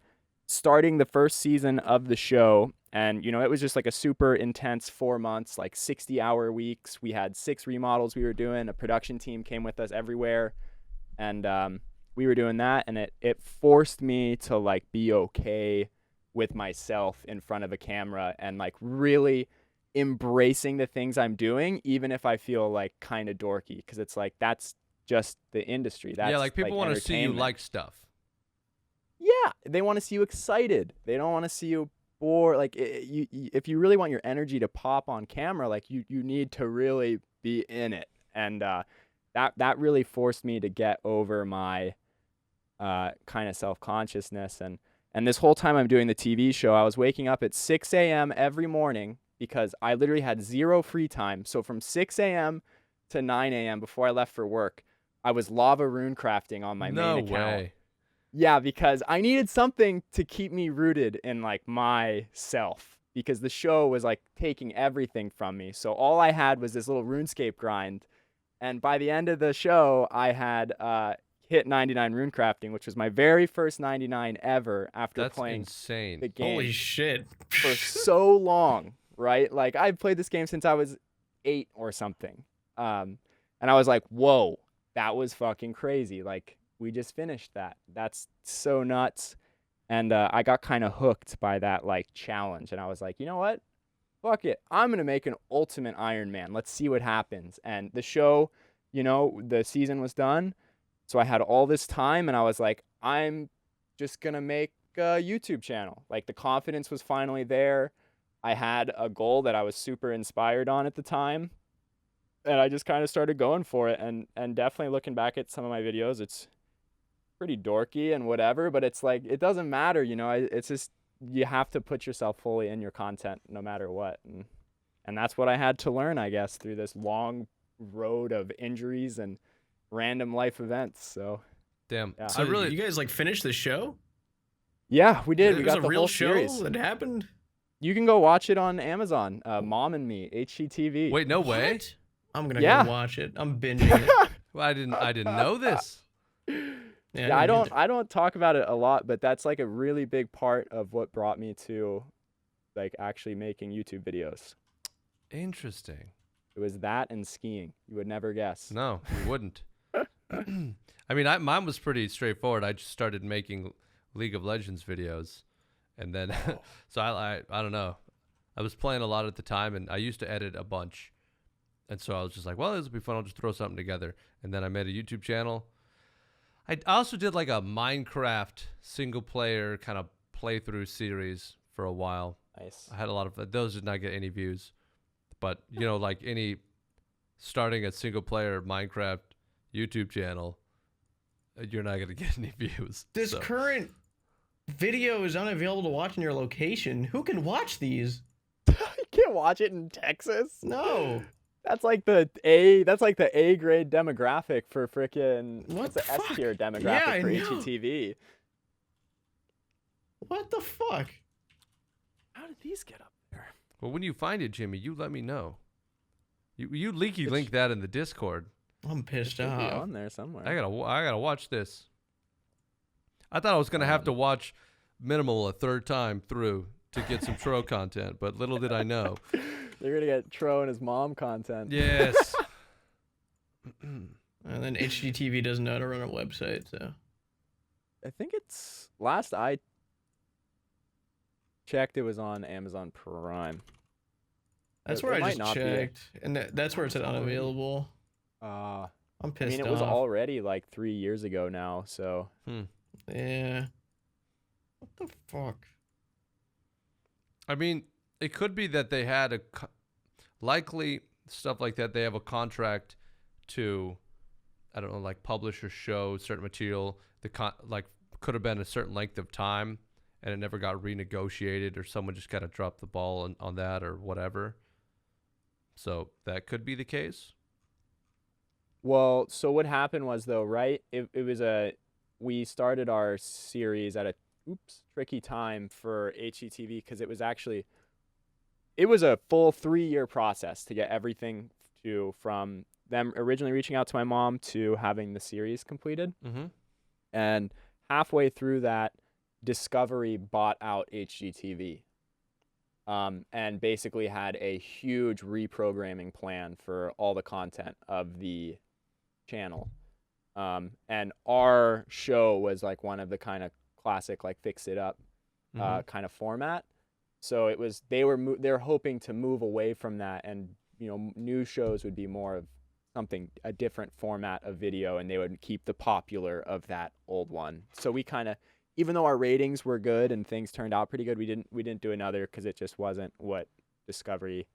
starting the first season of the show. And, you know, it was just like a super intense 4 months, like 60-hour weeks. We had 6 remodels we were doing. A production team came with us everywhere. And we were doing that. And it forced me to like be okay with myself in front of a camera and like really embracing the things I'm doing, even if I feel like kind of dorky, because it's like, that's just the industry. That's, yeah, like people want to see you like stuff. Yeah, they want to see you excited. They don't want to see you bored. Like, if you really want your energy to pop on camera, like you need to really be in it. And that really forced me to get over my kind of self-consciousness. And this whole time I'm doing the TV show, I was waking up at 6 a.m. every morning because I literally had zero free time. So from 6 a.m. to 9 a.m. before I left for work, I was lava rune crafting on my main account. way. Yeah, because I needed something to keep me rooted in like myself, because the show was like taking everything from me. So all I had was this little RuneScape grind. And by the end of the show, I had hit 99 rune crafting, which was my very first 99 ever after That's playing insane. the game Holy shit. for so long, right? Like I've played this game since I was 8 or something. And I was like, whoa, that was fucking crazy. Like we just finished that. That's so nuts. And I got kind of hooked by that like challenge. And I was like, you know what? Fuck it. I'm going to make an ultimate Iron Man. Let's see what happens. And the show, you know, the season was done. So I had all this time and I was like, I'm just going to make a YouTube channel. Like the confidence was finally there. I had a goal that I was super inspired on at the time. And I just kind of started going for it. And definitely looking back at some of my videos, it's pretty dorky and whatever, but it's like, it doesn't matter, you know, it's just, you have to put yourself fully in your content no matter what. And that's what I had to learn, I guess, through this long road of injuries and random life events. So Damn. yeah. So you guys like finished the show? Yeah, we did. It We was got a the real whole show series. that happened? You can go watch it on Amazon. Mom and Me, HGTV. Wait, no way. What? I'm gonna Yeah. go watch it. I'm binging it. Well, I didn't know this. Yeah, I don't talk about it a lot, but that's like a really big part of what brought me to like actually making YouTube videos. Interesting. It was that and skiing. You would never guess. No, you wouldn't. I mean, mine was pretty straightforward. I just started making League of Legends videos, and then so I don't know. I was playing a lot at the time, and I used to edit a bunch, and so I was just like, well, this will be fun. I'll just throw something together, and then I made a YouTube channel. I also did like a Minecraft single player kind of playthrough series for a while. Nice. I had a lot of those. Did not get any views, but you know, like any starting a single player Minecraft YouTube channel, you're not gonna get any views. This so. current video is unavailable to watch in your location. Who can watch these? You can't watch it in Texas. No. That's like the A grade demographic for frickin' What what's the the S fuck? tier Yeah, demographic I for know. HGTV. What the fuck? How did these get up there? Well, when you find it, Jimmy, you let me know. You leaky link that in the Discord. I'm pissed Should be off. on there somewhere. I gotta watch this. I thought I was gonna have to watch Minimal a third time through to get some Troh content, but little did I know. They're gonna get Troh and his mom content. Yes. And then HGTV doesn't know how to run a website, so. I think it's last I checked, it was on Amazon Prime. That's It where I might just not be. checked. And that's where it said unavailable. I I'm pissed mean, it off. was already like 3 years ago now, so Yeah. What the fuck? I mean, it could be that they had likely stuff like that. They have a contract to, I don't know, like publish or show certain material. Like could have been a certain length of time, and it never got renegotiated, or someone just kind of dropped the ball on that or whatever. So that could be the case. Well, so what happened was though, right? It was we started our series at a tricky time for HGTV because it was a full 3-year process to get everything from them originally reaching out to my mom to having the series completed. Mm-hmm. And halfway through that, Discovery bought out HGTV. And basically had a huge reprogramming plan for all the content of the channel. And our show was like one of the kind of classic like fix it up kind of format. So it was they were hoping to move away from that, and you know, new shows would be more of a different format of video, and they would keep the popular of that old one. So we kind of, even though our ratings were good and things turned out pretty good, we didn't do another because it just wasn't what Discovery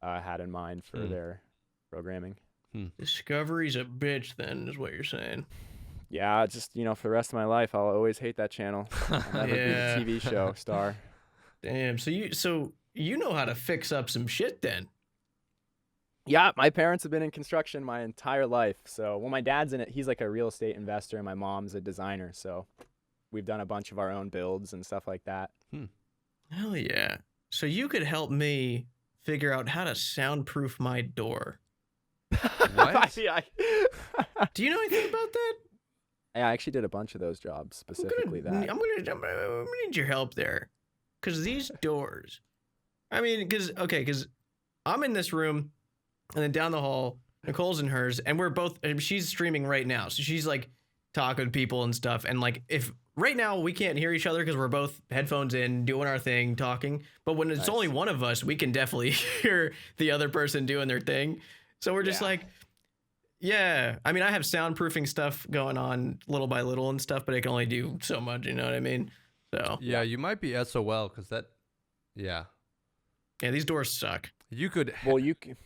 had in mind for their programming. Discovery's a bitch, then, is what you're saying. Yeah, just for the rest of my life, I'll always hate that channel. I'll never Yeah. be the TV show star. Damn. So you know how to fix up some shit then. Yeah, my parents have been in construction my entire life. So, well, my dad's in it. He's like a real estate investor, and my mom's a designer. So, we've done a bunch of our own builds and stuff like that. Hell yeah. So you could help me figure out how to soundproof my door. What? Yeah, Do you know anything about that? I actually did a bunch of those jobs, specifically I'm that. gonna need your help there, because these doors. I mean, because I'm in this room, and then down the hall, Nicole's in hers, and we're both. She's streaming right now, so she's like talking to people and stuff. And like, if right now we can't hear each other because we're both headphones in, doing our thing, talking. But when it's only one of us, we can definitely hear the other person doing their thing. So we're just like. Yeah, I mean, I have soundproofing stuff going on little by little and stuff, but it can only do so much, you know what I mean? So Yeah, you might be SOL because that. Yeah. Yeah, these doors suck. You could. Well, you could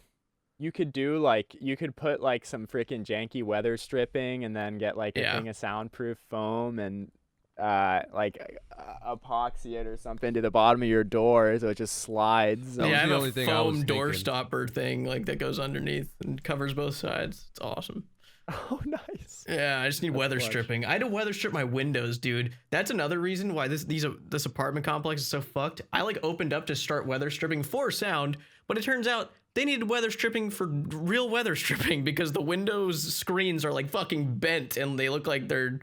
do like you could put like some freaking janky weather stripping, and then get like a thing of soundproof foam and epoxy it or something to the bottom of your door so it just slides. Yeah, I have the a only thing I was foam door thinking. stopper thing like that goes underneath and covers both sides. It's awesome. Oh, nice. Yeah, I just need weather stripping. I had to weather strip my windows, dude. That's another reason why this apartment complex is so fucked. I like opened up to start weather stripping for sound, but it turns out they needed weather stripping for real weather stripping because the windows screens are like fucking bent and they look like they're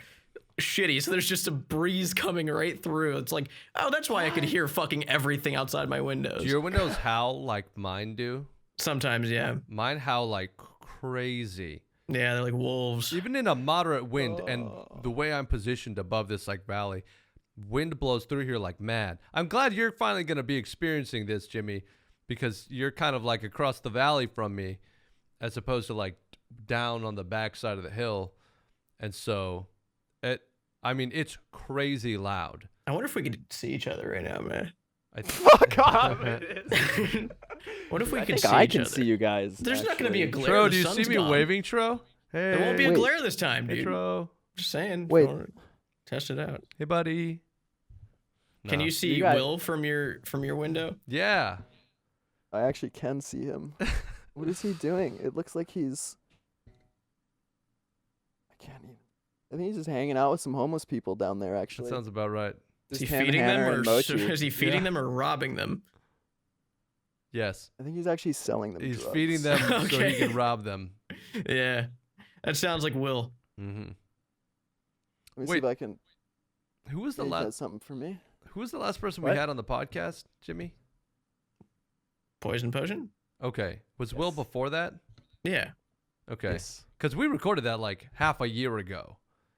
shitty. So there's just a breeze coming right through. It's like, oh, that's why I could hear fucking everything outside my windows. Do your windows howl like mine do? Sometimes, yeah. Mine howl like crazy. Yeah, they're like wolves. Even in a moderate wind, and the way I'm positioned above this like valley, wind blows through here like mad. I'm glad you're finally going to be experiencing this, Jimmy, because you're kind of like across the valley from me as opposed to like down on the backside of the hill. And so it's crazy loud. I wonder if we could see each other right now, man. Fuck off. What if we I could think see I each can other? see you guys. There's not going to be a actually. glare. Troh, The do you sun's see me gone. waving, Troh? Hey. There won't be a Wait. glare this time, Hey, dude. Troh. Just saying. Wait. Test it out. Hey, buddy. Can No. you see You got- Will from your window? Yeah. I actually can see him. What is he doing? It looks like he's. I can't even. I think he's just hanging out with some homeless people down there. That Actually, sounds about right. Is Just he him, feeding them, Hannah, or and Mochi. is he feeding Yeah. them or robbing them? Yes. I think he's actually selling them. He's drugs. feeding them so Okay. he can rob them. Yeah, that sounds like Will. Mm-hmm. Let me see Wait. if I can. Who was the He last? has something for me. Who was the last person What? we had on the podcast, Jimmy? Poison potion. Okay. Was Will Yes. before that? Yeah, Okay. Yes. Because we recorded that like half a year ago.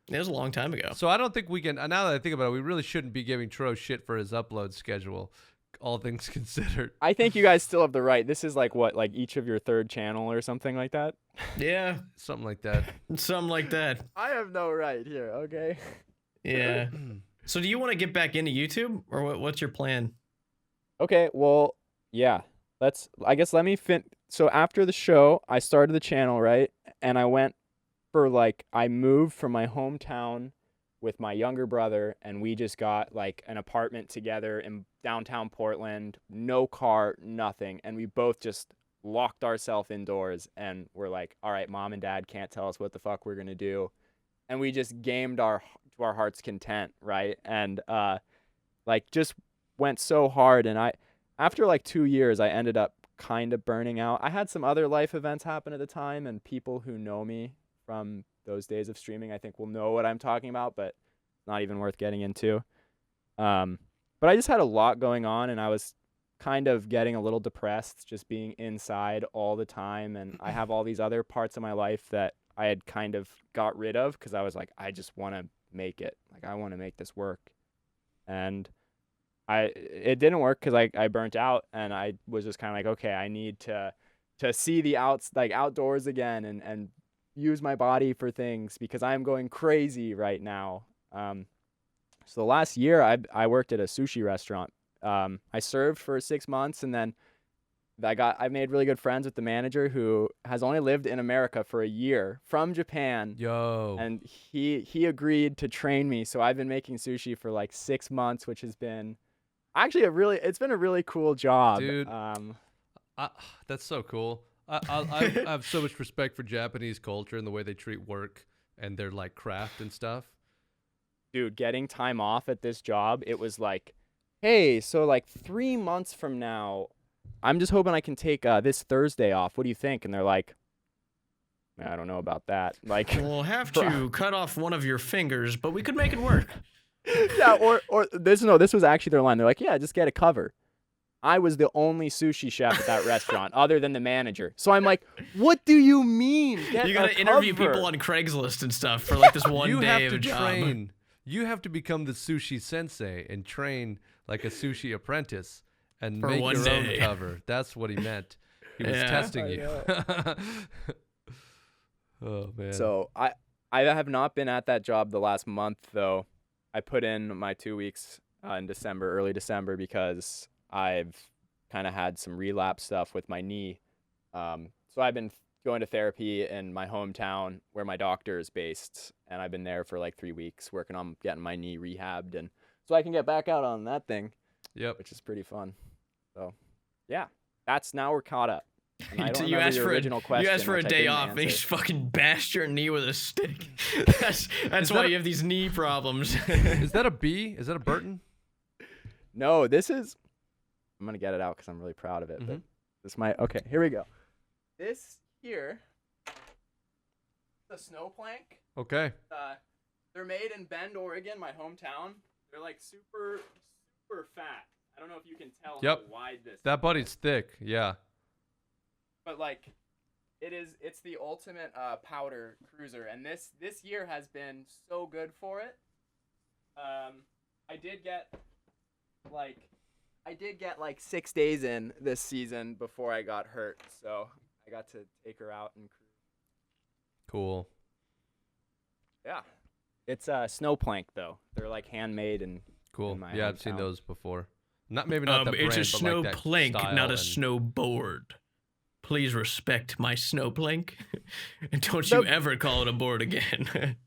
it was a long time ago. So I don't think we can. Now that I think about it, we really shouldn't be giving Troh shit for his upload schedule, all things considered. I think you guys still have the right. This is like what, like each of your third channel or something like that? Yeah, Something like that. something like that. I have no right here, okay? Yeah. So do you want to get back into YouTube, or what's your plan? Okay, well, yeah. Let me so after the show, I started the channel, right? And I moved from my hometown with my younger brother, and we just got like an apartment together in downtown Portland, no car, nothing. And we both just locked ourselves indoors and we're like, all right, mom and dad can't tell us what the fuck we're going to do. And we just gamed to our heart's content, right? And just went so hard. And after like 2 years, I ended up kind of burning out. I had some other life events happen at the time, and people who know me from those days of streaming, I think, will know what I'm talking about, but not even worth getting into. But I just had a lot going on, and I was kind of getting a little depressed just being inside all the time. And I have all these other parts of my life that I had kind of got rid of because I was like, I just want to make it. Like, I want to make this work. And it didn't work because I burnt out, and I was just kind of like, okay, I need to see the outdoors again and use my body for things because I'm going crazy right now. So the last year I worked at a sushi restaurant. I served for 6 months, and then I made really good friends with the manager who has only lived in America for a year from Japan. Yo. And he agreed to train me. So I've been making sushi for like 6 months, which has been actually it's been a really cool job. Dude. That's so cool. I have so much respect for Japanese culture and the way they treat work and their like craft and stuff. Dude, getting time off at this job, it was like, hey, so like 3 months from now, I'm just hoping I can take this Thursday off. What do you think? And they're like, I don't know about that. Like, we'll have to cut off one of your fingers, but we could make it work. yeah, or this was actually their line. They're like, yeah, just get a cover. I was the only sushi chef at that restaurant other than the manager. So I'm like, what do you mean? You gotta interview people on Craigslist and stuff for like this one day of a job. You have to become the sushi sensei and train like a sushi apprentice and For make one your day. own cover. That's what he meant. He was testing you. Oh man. So I have not been at that job the last month though. I put in my 2 weeks in December, early December, because I've kind of had some relapse stuff with my knee. So I've been going to therapy in my hometown where my doctor is based, and I've been there for like 3 weeks working on getting my knee rehabbed, and so I can get back out on that thing. Yep. Which is pretty fun. So, yeah, now we're caught up. And I don't You remember asked your for original question, you asked for a which I day didn't off, and you answer. just fucking bashed your knee with a stick. That's why you have these knee problems. Is that a B? Is that a Burton? No, this is. I'm gonna get it out because I'm really proud of it. But this might. Okay, here we go. This here, the snow plank. Okay. They're made in Bend, Oregon, my hometown. They're like super fat. I don't know if you can tell how wide this. That buddy's thick. Yeah. But like, it's the ultimate powder cruiser, and this year has been so good for it. I did get like 6 days in this season before I got hurt, so I got to take her out and cruise. Cool. Yeah, it's snow plank though. They're like handmade and Cool. in my Yeah, I've seen hometown. those before. Maybe not the brand, it's a but snow like that plank, style not a and- snowboard. Please respect my snow plank, and don't you ever call it a board again.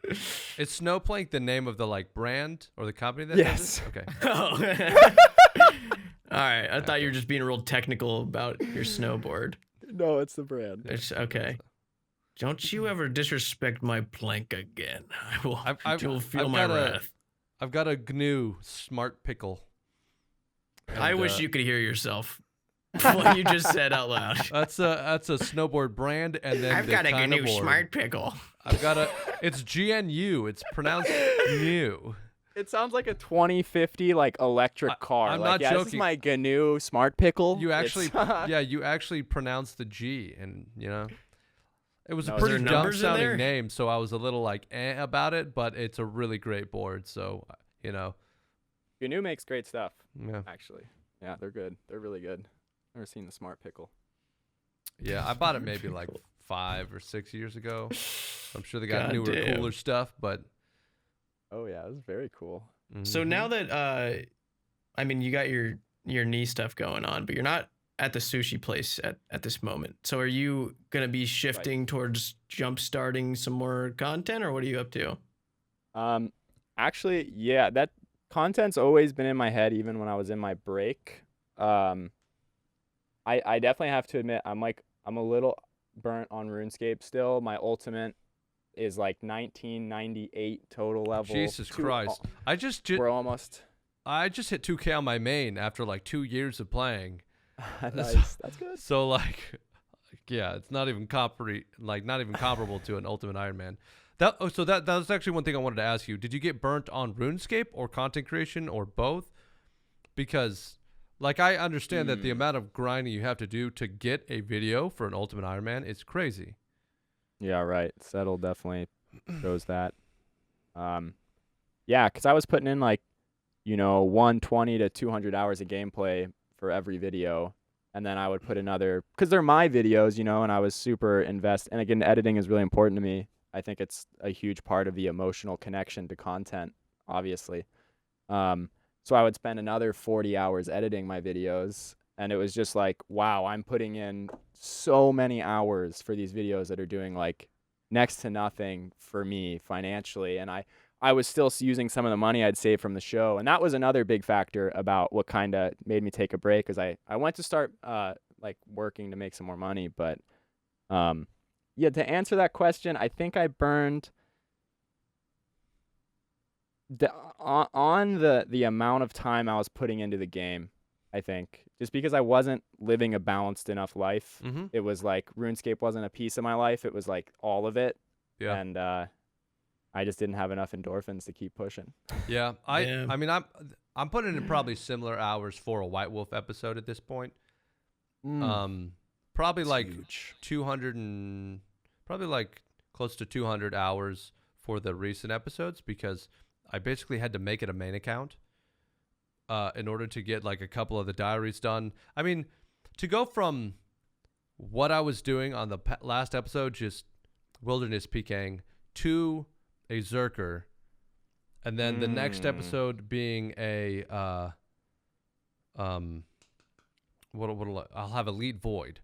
Is Snowplank the name of the like brand or the company that Yes. does it? Okay. Oh. All right, I thought you were just being real technical about your snowboard. No, it's the brand. It's okay. Don't you ever disrespect my plank again. You'll feel my wrath. I've got a GNU Smart Pickle. I wish you could hear yourself. What you just said out loud. That's a snowboard brand, and then I've the got a kind of GNU board. Smart Pickle. It's GNU. It's pronounced GNU. It sounds like a 2050 like electric car. I'm like, not This is joking. my GNU Smart Pickle. You actually, It's- you actually pronounced the G, and it was No, a is pretty there dumb numbers in sounding there? name, so I was a little like about it, but it's a really great board. So GNU makes great stuff. yeah, Actually, yeah, they're good. They're really good. Never seen the Smart Pickle. yeah. I bought it maybe like 5 or 6 years ago. I'm sure they got God newer, damn. cooler stuff, but Oh yeah, it was very cool. So mhm. now that you got your knee stuff going on, but you're not at the sushi place at this moment. So are you gonna be shifting towards jump starting some more content, or what are you up to? Actually, yeah, that content's always been in my head, even when I was in my break. I definitely have to admit, I'm a little burnt on RuneScape still. My ultimate is like 1998 total level. Jesus Christ, We're almost. I just hit 2K on my main after like 2 years of playing. Nice. That's good. So like, yeah, it's not even comparable to an Ultimate Iron Man. That was actually one thing I wanted to ask you. Did you get burnt on RuneScape or content creation or both? Because like I understand that the amount of grinding you have to do to get a video for an Ultimate Iron Man is crazy. Yeah, right. Settle definitely shows that. Yeah, because I was putting in like, 120 to 200 hours of gameplay for every video. And then I would put another, because they're my videos, and I was super invested. And again, editing is really important to me. I think it's a huge part of the emotional connection to content, obviously. So I would spend another 40 hours editing my videos. And it was just like, wow, I'm putting in so many hours for these videos that are doing like next to nothing for me financially. And I was still using some of the money I'd saved from the show. And that was another big factor about what kind of made me take a break, because I went to start like working to make some more money. But yeah, to answer that question, I think I burned on the amount of time I was putting into the game. I think just because I wasn't living a balanced enough life. Mm-hmm. It was like RuneScape wasn't a piece of my life. It was like all of it. Yeah. And I just didn't have enough endorphins to keep pushing. Yeah. I mean, I'm putting in probably similar hours for a White Wolf episode at this point. Probably like Huge. 200 and probably like close to 200 hours for the recent episodes, because I basically had to make it a main account in order to get like a couple of the diaries done. I mean, to go from what I was doing on the last episode, just wilderness PKing, to a Zerker, and then the next episode being a I'll have Elite Void.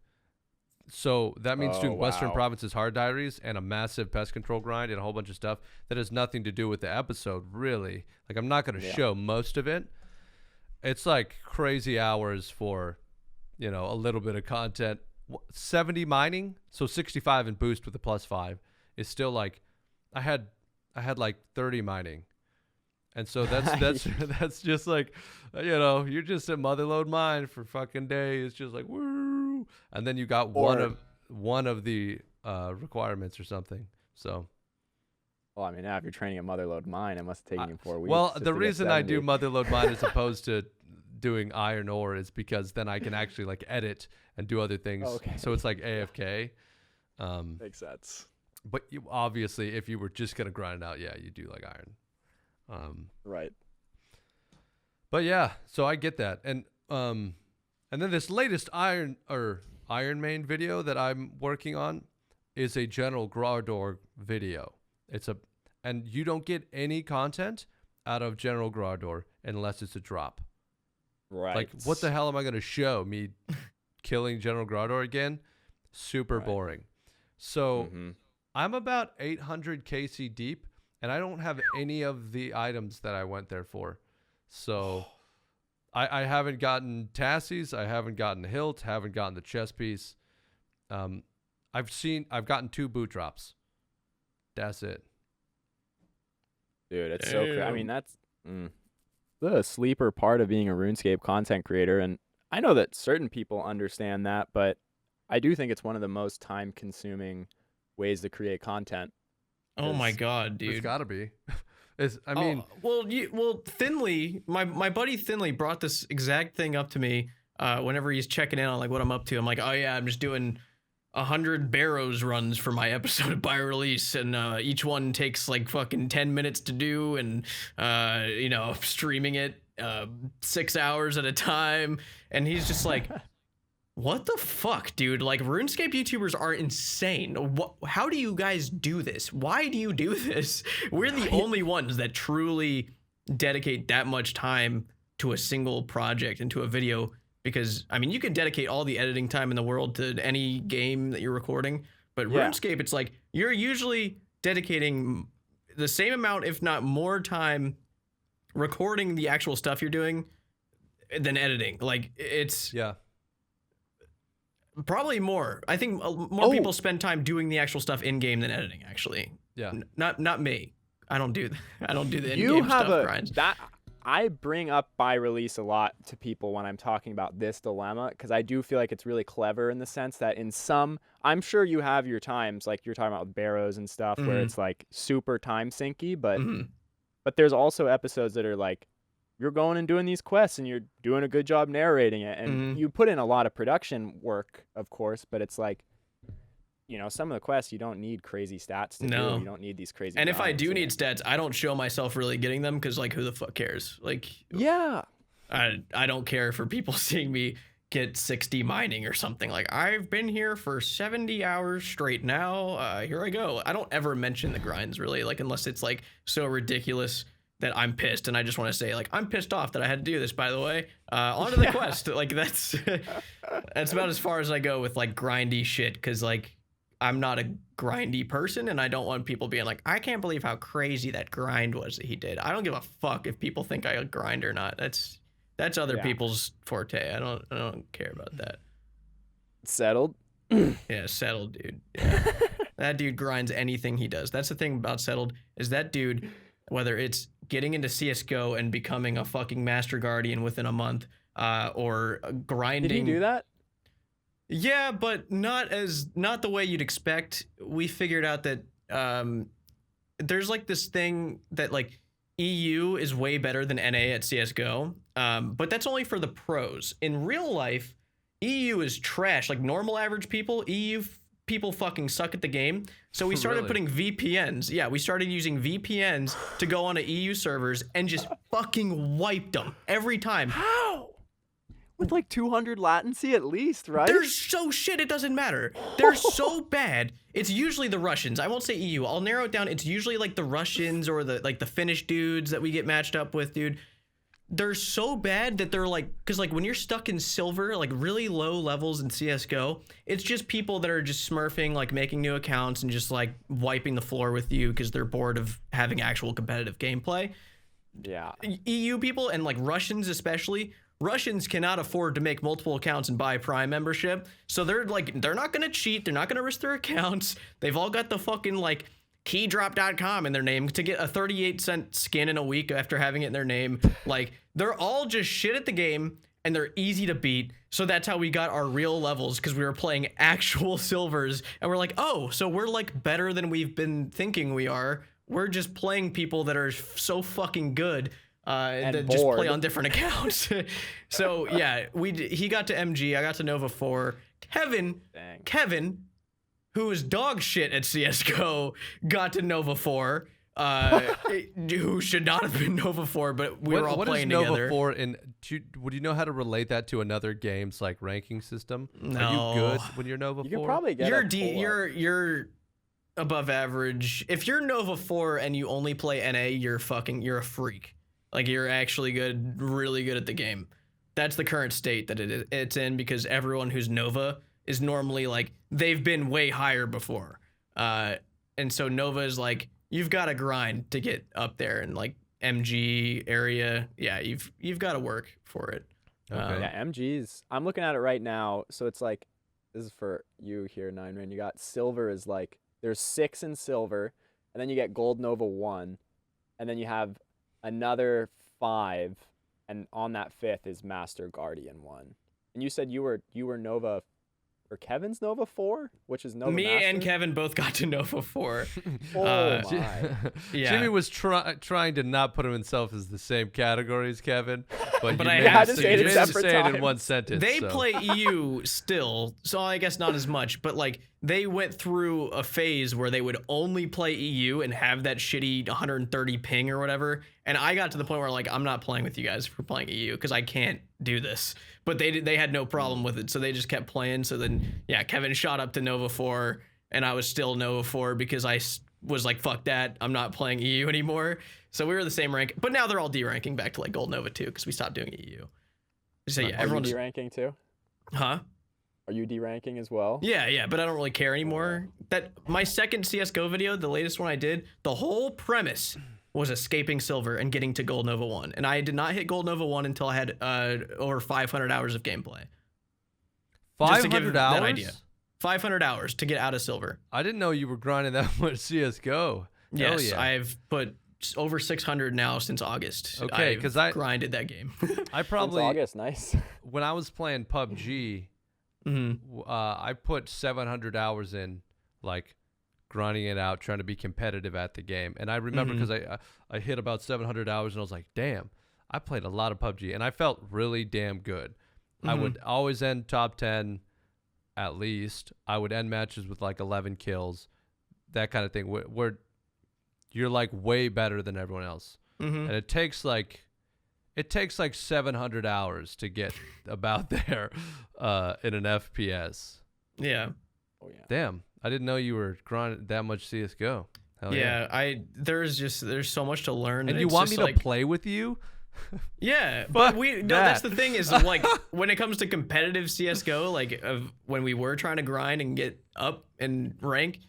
So that means doing Western Provinces Hard Diaries and a massive pest control grind and a whole bunch of stuff that has nothing to do with the episode, really. Like, I'm not going to show most of it. It's like crazy hours for, you know, a little bit of content. 70 mining, so 65 and boost with the +5 is still like, I had like 30 mining. And so that's just like, you know, you're just at Motherlode Mine for fucking days, just like woo, and then you got one of the requirements or something. So, well, I mean, now if you're training a Motherlode Mine, it must have taken you 4 weeks. Well, just the to get reason I do 70. Motherlode Mine as opposed to doing iron ore is because then I can actually like edit and do other things. Okay. So it's like AFK. Makes sense. But obviously, if you were just gonna grind it out, yeah, you do like iron. Right. But yeah, so I get that, and then this latest Iron Main video that I'm working on is a General Grardor video. And you don't get any content out of General Grardor unless it's a drop. Right. Like, what the hell am I gonna show? Me killing General Grardor again? Super boring. So I'm about 800 KC deep, and I don't have any of the items that I went there for. So I haven't gotten Tassies, I haven't gotten Hilt, haven't gotten the chest piece. I've gotten 2 boot drops. That's it. Dude, it's so crazy. I mean, that's the sleeper part of being a RuneScape content creator. And I know that certain people understand that, but I do think it's one of the most time-consuming ways to create content. Oh my god, dude! It's gotta be. Thinly, my buddy Thinly brought this exact thing up to me whenever he's checking in on like what I'm up to. I'm like, oh yeah, I'm just doing 100 Barrows runs for my episode of By Release, and each one takes like fucking 10 minutes to do, and you know, streaming it 6 hours at a time. And he's just like, what the fuck, dude? Like, RuneScape YouTubers are insane. How do you guys do this? Why do you do this? We're the only ones that truly dedicate that much time to a single project and to a video, because, I mean, you can dedicate all the editing time in the world to any game that you're recording, but RuneScape, it's like you're usually dedicating the same amount, if not more time, recording the actual stuff you're doing than editing. Like, it's... Yeah. Probably more. I think more people spend time doing the actual stuff in game than editing. Actually, yeah. Not me. I don't do I don't do the in You game have stuff grinds. that. I bring up By Release a lot to people when I'm talking about this dilemma, because I do feel like it's really clever in the sense that in some, I'm sure you have your times, like you're talking about with Barrows and stuff, where it's like super time sinky, but there's also episodes that are like, you're going and doing these quests and you're doing a good job narrating it. And you put in a lot of production work, of course, but it's like, you know, some of the quests, you don't need crazy stats to do. You don't need these crazy. And if I do need stats, I don't show myself really getting them, because like, who the fuck cares? Like, yeah, I don't care for people seeing me get 60 mining or something. Like, I've been here for 70 hours straight now. Here I go. I don't ever mention the grinds really, like, unless it's like so ridiculous that I'm pissed, and I just want to say like I'm pissed off that I had to do this. By the way, on to the quest. Like that's about as far as I go with like grindy shit, because like I'm not a grindy person, and I don't want people being like, I can't believe how crazy that grind was that he did. I don't give a fuck if people think I grind or not. That's other people's forte. I don't care about that. Settled. Yeah, Settled, dude. Yeah. That dude grinds anything he does. That's the thing about Settled, is that dude, whether it's getting into CSGO and becoming a fucking Master Guardian within a month, or grinding. Did he do that? Yeah, but not the way you'd expect. We figured out that there's like this thing that like EU is way better than NA at CSGO, but that's only for the pros. In real life, EU is trash. Like normal average people, EU people fucking suck at the game. So we started putting VPNs. Yeah, we started using VPNs to go onto EU servers and just fucking wiped them every time. How? With like 200 latency at least, right? They're so shit, it doesn't matter. They're so bad. It's usually the Russians. I won't say EU. I'll narrow it down. It's usually like the Russians or the Finnish dudes that we get matched up with, dude. They're so bad that they're like, because like when you're stuck in silver, like really low levels in CSGO, it's just people that are just smurfing, like making new accounts and just like wiping the floor with you because they're bored of having actual competitive gameplay. Yeah. EU people and like Russians especially, Russians cannot afford to make multiple accounts and buy Prime membership. So they're not going to cheat. They're not going to risk their accounts. They've all got the fucking like keydrop.com in their name to get a 38-cent skin in a week after having it in their name. Like they're all just shit at the game and they're easy to beat. So that's how we got our real levels, because we were playing actual silvers and we're like, oh, so we're like better than we've been thinking we are. We're just playing people that are so fucking good. That just play on different accounts. So yeah, he got to MG, I got to Nova 4. Kevin, who is dog shit at CSGO, got to Nova 4. Who should not have been Nova 4, but we were all playing together. What is Nova 4? And would you know how to relate that to another game's like ranking system? No. Are you good when you're Nova 4? You can probably get you're above average. If you're Nova 4 and you only play NA, you're a freak. Like you're actually good, really good at the game. That's the current state that it's in, because everyone who's Nova is normally like, they've been way higher before. And so Nova is like, you've got to grind to get up there, and like MG area. Yeah, you've got to work for it. Okay. Yeah, MGs. I'm looking at it right now. So it's like, this is for you here, Nine Man. You got silver is like, there's 6 in silver, and then you get gold Nova 1, and then you have another 5, and on that 5th is Master Guardian 1. And you said you were Nova, or Kevin's Nova 4, which is Nova Me Master? and Kevin both got to Nova 4. Oh my. Yeah. Jimmy was trying to not put himself as the same category as Kevin, but I you had managed to say it you managed to separate say it in times. one sentence. They so. play EU still, so I guess not as much, but like they went through a phase where they would only play EU and have that shitty 130 ping or whatever. And I got to the point where like, I'm not playing with you guys for playing EU because I can't do this. But they had no problem with it, so they just kept playing. So then, yeah, Kevin shot up to Nova 4, and I was still Nova 4 because I was like, fuck that, I'm not playing EU anymore. So we were the same rank, but now they're all D-ranking back to like Gold Nova 2 because we stopped doing EU. So yeah, everyone's D-ranking too? Huh? Are you D-ranking as well? Yeah, but I don't really care anymore. That my second CSGO video, the latest one I did, the whole premise was escaping silver and getting to Gold Nova 1. And I did not hit Gold Nova 1 until I had over 500 hours of gameplay. 500 hours? That idea. 500 hours to get out of silver. I didn't know you were grinding that much CSGO. Yes, yeah. I've put over 600 now since August. Okay, because I grinded that game. I probably, Since August, nice. when I was playing PUBG, I put 700 hours in, like, grinding it out, trying to be competitive at the game. And I remember because I hit about 700 hours and I was like, damn, I played a lot of PUBG and I felt really damn good. I would always end top 10 at least. I would end matches with like 11 kills, that kind of thing, where you're like way better than everyone else. And it takes like 700 hours to get about there in an FPS. Yeah. Oh yeah. Damn. I didn't know you were grinding that much CSGO. Hell there's so much to learn, and you it's want just me to like, play with you? yeah, but that's that. the thing is like when it comes to competitive CS:GO, like when we were trying to grind and get up and rank,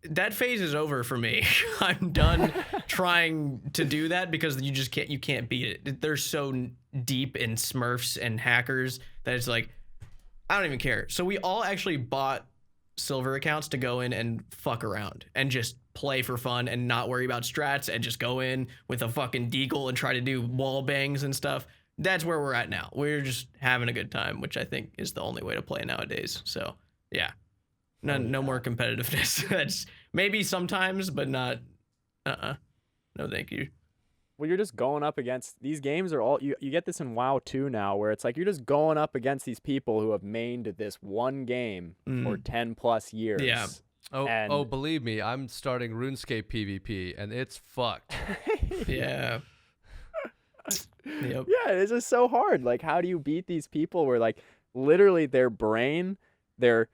that phase is over for me. I'm done trying to do that because you can't beat it. They're so deep in Smurfs and hackers that it's like I don't even care. So we all actually bought silver accounts to go in and fuck around and just play for fun and not worry about strats and just go in with a fucking deagle and try to do wall bangs and stuff. That's where we're at now. We're just having a good time, which I think is the only way to play nowadays. So yeah, no more competitiveness. That's maybe sometimes, but not. No, thank you. Well, you're just going up against these games are all you get this in WoW 2 now, where it's like you're just going up against these people who have mained this one game for 10 plus years. Yeah. Oh, believe me, I'm starting RuneScape PvP, and it's fucked. Yeah. Yep. Yeah, it's just so hard. Like, how do you beat these people where, like, literally their brain, their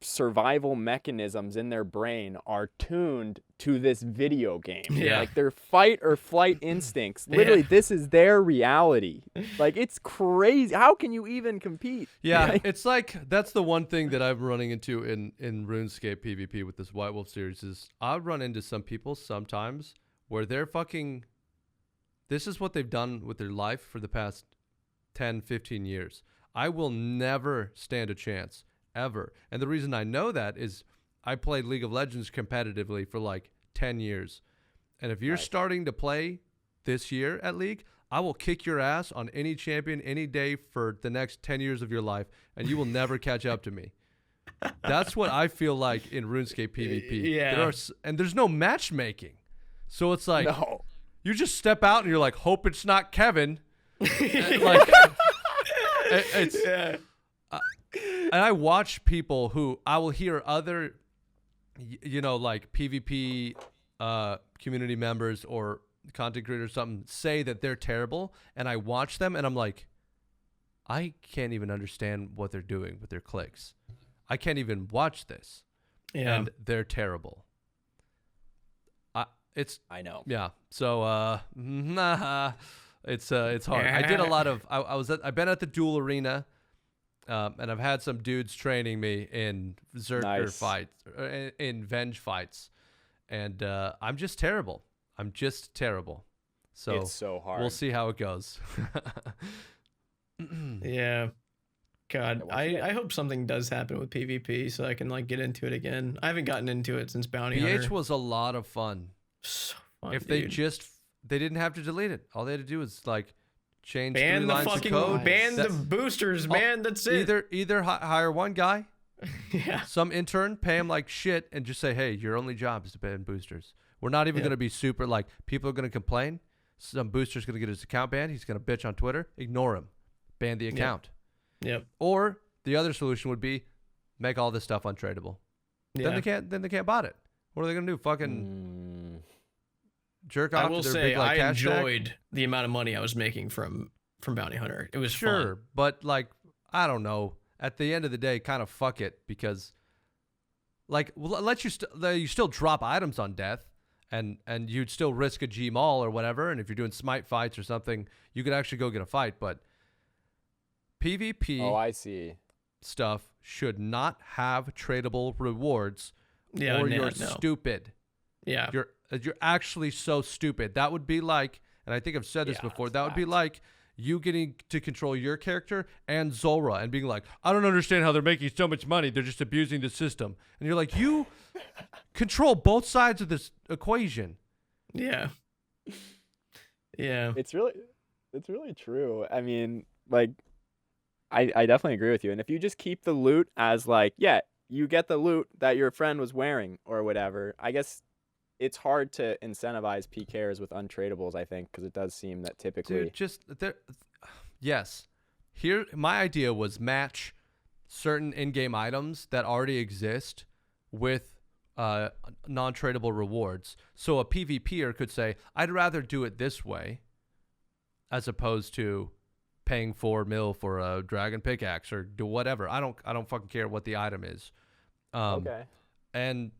survival mechanisms in their brain are tuned to this video game. Yeah. Like, their fight or flight instincts, literally, this is their reality. Like, it's crazy. How can you even compete? Yeah, it's like that's the one thing that I'm running into in RuneScape PvP with this White Wolf series is I run into some people sometimes where they're fucking this is what they've done with their life for the past 10, 15 years. I will never stand a chance ever. And the reason I know that is I played League of Legends competitively for like 10 years. And if you're starting to play this year at League, I will kick your ass on any champion any day for the next 10 years of your life, and you will never catch up to me. That's what I feel like in RuneScape PvP. Yeah. And there's no matchmaking. So it's like, you just step out and you're like, hope it's not Kevin. Like, and I watch people who I will hear other, like PvP community members or content creators or something say that they're terrible, and I watch them and I'm like, I can't even understand what they're doing with their clicks. I can't even watch this. Yeah. And they're terrible. I know. Yeah. So it's hard. I did a lot of I've been at the duel arena. And I've had some dudes training me in Zerker fights, in Venge fights, and I'm just terrible. So it's so hard. We'll see how it goes. Yeah. God, I hope something does happen with PvP so I can like get into it again. I haven't gotten into it since Bounty Hunter. PH was a lot of fun. So fun, If dude. they didn't have to delete it. All they had to do was like change ban 3 the lines fucking of code. ban the boosters, man. That's it. Either hire one guy, Yeah. some intern, pay him like shit, and just say, hey, your only job is to ban boosters. We're not even going to be super like people are going to complain. Some booster's going to get his account banned. He's going to bitch on Twitter. Ignore him. Ban the account. Yep. Or the other solution would be make all this stuff untradeable. Yeah. Then they can't bot it. What are they going to do? Fucking jerk off I will to their say big like I cash stack? enjoyed the amount of money I was making from Bounty Hunter. It was Sure, fun. but like I don't know. At the end of the day, kind of fuck it because like you still drop items on death, and you'd still risk a G Maul or whatever. And if you're doing smite fights or something, you could actually go get a fight. But PvP I see. stuff should not have tradable rewards, Yeah, or no, you're no. stupid. Yeah. You're actually so stupid. That would be like, and I think I've said this before, that would be like you getting to control your character and Zora and being like, I don't understand how they're making so much money. They're just abusing the system. And you're like, you control both sides of this equation. Yeah. Yeah. It's really true. I mean, like, I definitely agree with you. And if you just keep the loot as like, you get the loot that your friend was wearing or whatever, I guess it's hard to incentivize PKers with untradables, I think, because it does seem that typically. Dude, just there. Yes. Here, my idea was match certain in-game items that already exist with non-tradable rewards. So a PvPer could say, I'd rather do it this way as opposed to paying 4 mil for a dragon pickaxe or do whatever. I don't fucking care what the item is. Okay. And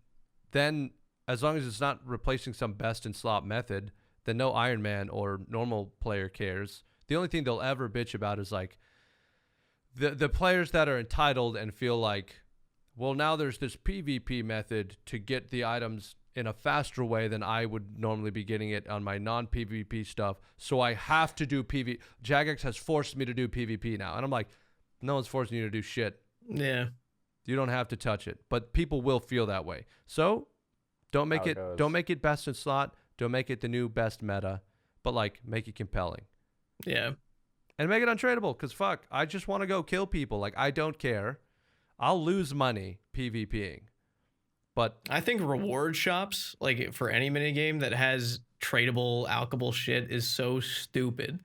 then as long as it's not replacing some best in slot method, then no Iron Man or normal player cares. The only thing they'll ever bitch about is like the players that are entitled and feel like, well, now there's this PvP method to get the items in a faster way than I would normally be getting it on my non-PvP stuff. So I have to do PvP. Jagex has forced me to do PvP now. And I'm like, no one's forcing you to do shit. Yeah. You don't have to touch it. But people will feel that way. So don't make it best in slot. Don't make it the new best meta. But like, make it compelling. Yeah. And make it untradeable. Because fuck, I just want to go kill people. Like, I don't care. I'll lose money PvPing. But I think reward shops, like for any minigame that has tradable, alchable shit, is so stupid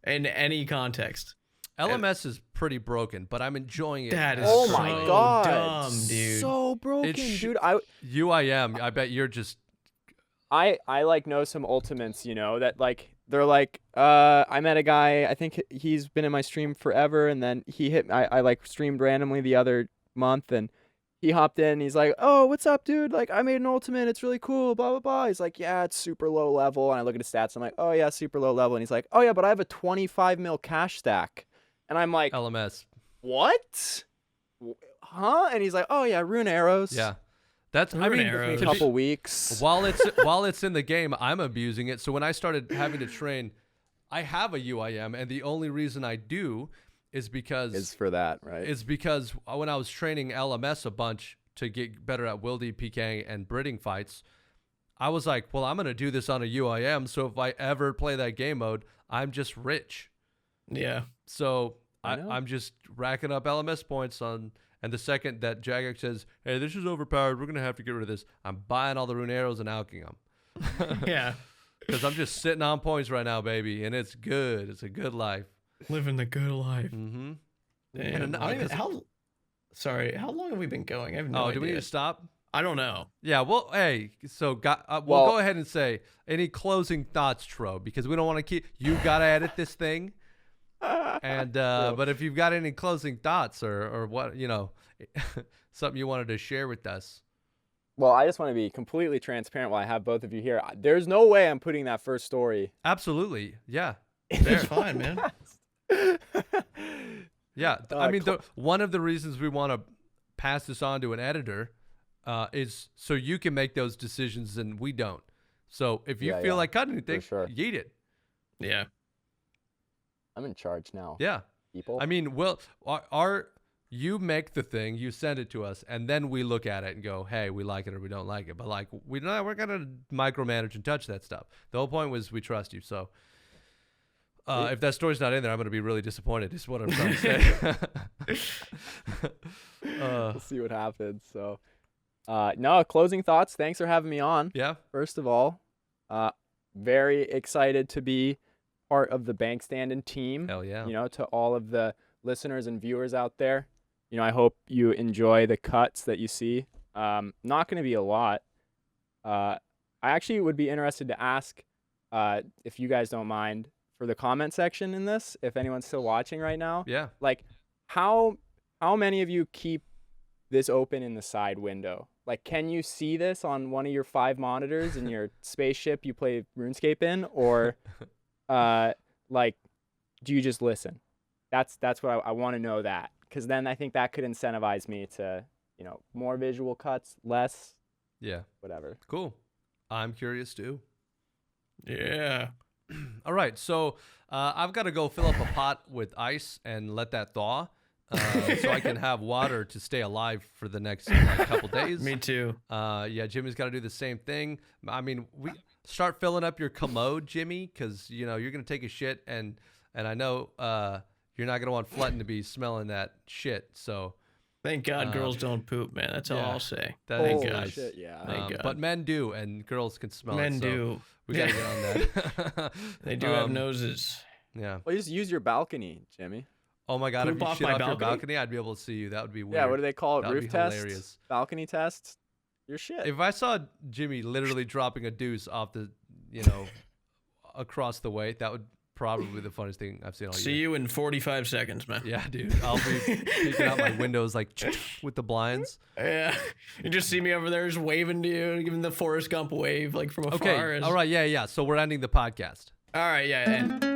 in any context. LMS is pretty broken, but I'm enjoying it. That is Oh so my god, dumb, dude. so broken, dude. UIM. I bet you're just. I like know some ultimates, you know, that like they're like, I met a guy. I think he's been in my stream forever, and then he hit. I like streamed randomly the other month, and he hopped in. And he's like, "Oh, what's up, dude? Like, I made an ultimate. It's really cool. Blah blah blah." He's like, "Yeah, it's super low level." And I look at his stats. I'm like, "Oh yeah, super low level." And he's like, "Oh yeah, but I have a 25 mil cash stack." And I'm like, LMS. "What? Huh?" And he's like, "Oh yeah, rune arrows." Yeah, that's. Rune I mean, arrows. A couple weeks. while it's in the game, I'm abusing it. So when I started having to train, I have a UIM, and the only reason I do is because Is for that, right? is because when I was training LMS a bunch to get better at wildy, PK, and breeding fights, I was like, well, I'm going to do this on a UIM, so if I ever play that game mode, I'm just rich. Yeah. So I know. I'm just racking up LMS points on, and the second that Jagex says, hey, this is overpowered, we're going to have to get rid of this, I'm buying all the rune arrows and alching them. Yeah. Because I'm just sitting on points right now, baby, and it's good. It's a good life. Living the good life. Mm-hmm. Damn. Sorry, how long have we been going? I have no idea. Do we need to stop? I don't know. Yeah, well, hey, so we'll Well- go ahead and say any closing thoughts, Troh, because we don't want to keep. You gotta edit this thing, and but if you've got any closing thoughts or what, you know, something you wanted to share with us. Well, I just want to be completely transparent while I have both of you here. There's no way I'm putting that first story. Absolutely, yeah, It's fine, man. yeah. I mean, one of the reasons we want to pass this on to an editor is so you can make those decisions and we don't. So if you feel like cutting anything, sure. yeet it. Yeah. I'm in charge now. Yeah. People. I mean, you make the thing, you send it to us, and then we look at it and go, hey, we like it or we don't like it. But like, we're gonna micromanage and touch that stuff. The whole point was we trust you. So if that story's not in there, I'm gonna be really disappointed. Is what I'm trying to say. We'll see what happens. So, no, closing thoughts. Thanks for having me on. Yeah. First of all, very excited to be part of the Bankstandin team. Hell yeah. You know, to all of the listeners and viewers out there, you know, I hope you enjoy the cuts that you see. Not going to be a lot. I actually would be interested to ask, if you guys don't mind, for the comment section in this, if anyone's still watching right now. Yeah. Like, how many of you keep this open in the side window? Like, can you see this on one of your 5 monitors in your spaceship you play RuneScape in, or like, do you just listen? That's what I want to know, that, because then I think that could incentivize me to, you know, more visual cuts, less, Yeah. whatever. Cool. I'm curious too. Yeah. All right. So I've got to go fill up a pot with ice and let that thaw. So I can have water to stay alive for the next couple days. Me too. Yeah, Jimmy's got to do the same thing. I mean, we start filling up your commode, Jimmy, because you know you're gonna take a shit, and I know you're not gonna want Flutton to be smelling that shit. So Thank God girls don't poop, man. That's all yeah. I'll say. that Thank is God. nice. Shit, yeah. Thank God. But men do, and girls can smell it. Men so do. We gotta get on that. They do have noses. Yeah. Well, just use your balcony, Jimmy. Oh my God! Poop If you off shit my off your balcony? balcony, I'd be able to see you. That would be weird. Yeah, what do they call it? That would Roof be test? hilarious. Balcony test? Your shit. If I saw Jimmy literally dropping a deuce off the, you know, across the way, that would probably the funniest thing I've seen all See year. you in 45 seconds, man. Yeah, dude. I'll be peeking out my windows like with the blinds. Yeah. You just see me over there just waving to you, giving the Forrest Gump wave like from afar. Okay. All right. Yeah. So we're ending the podcast. All right. Yeah. And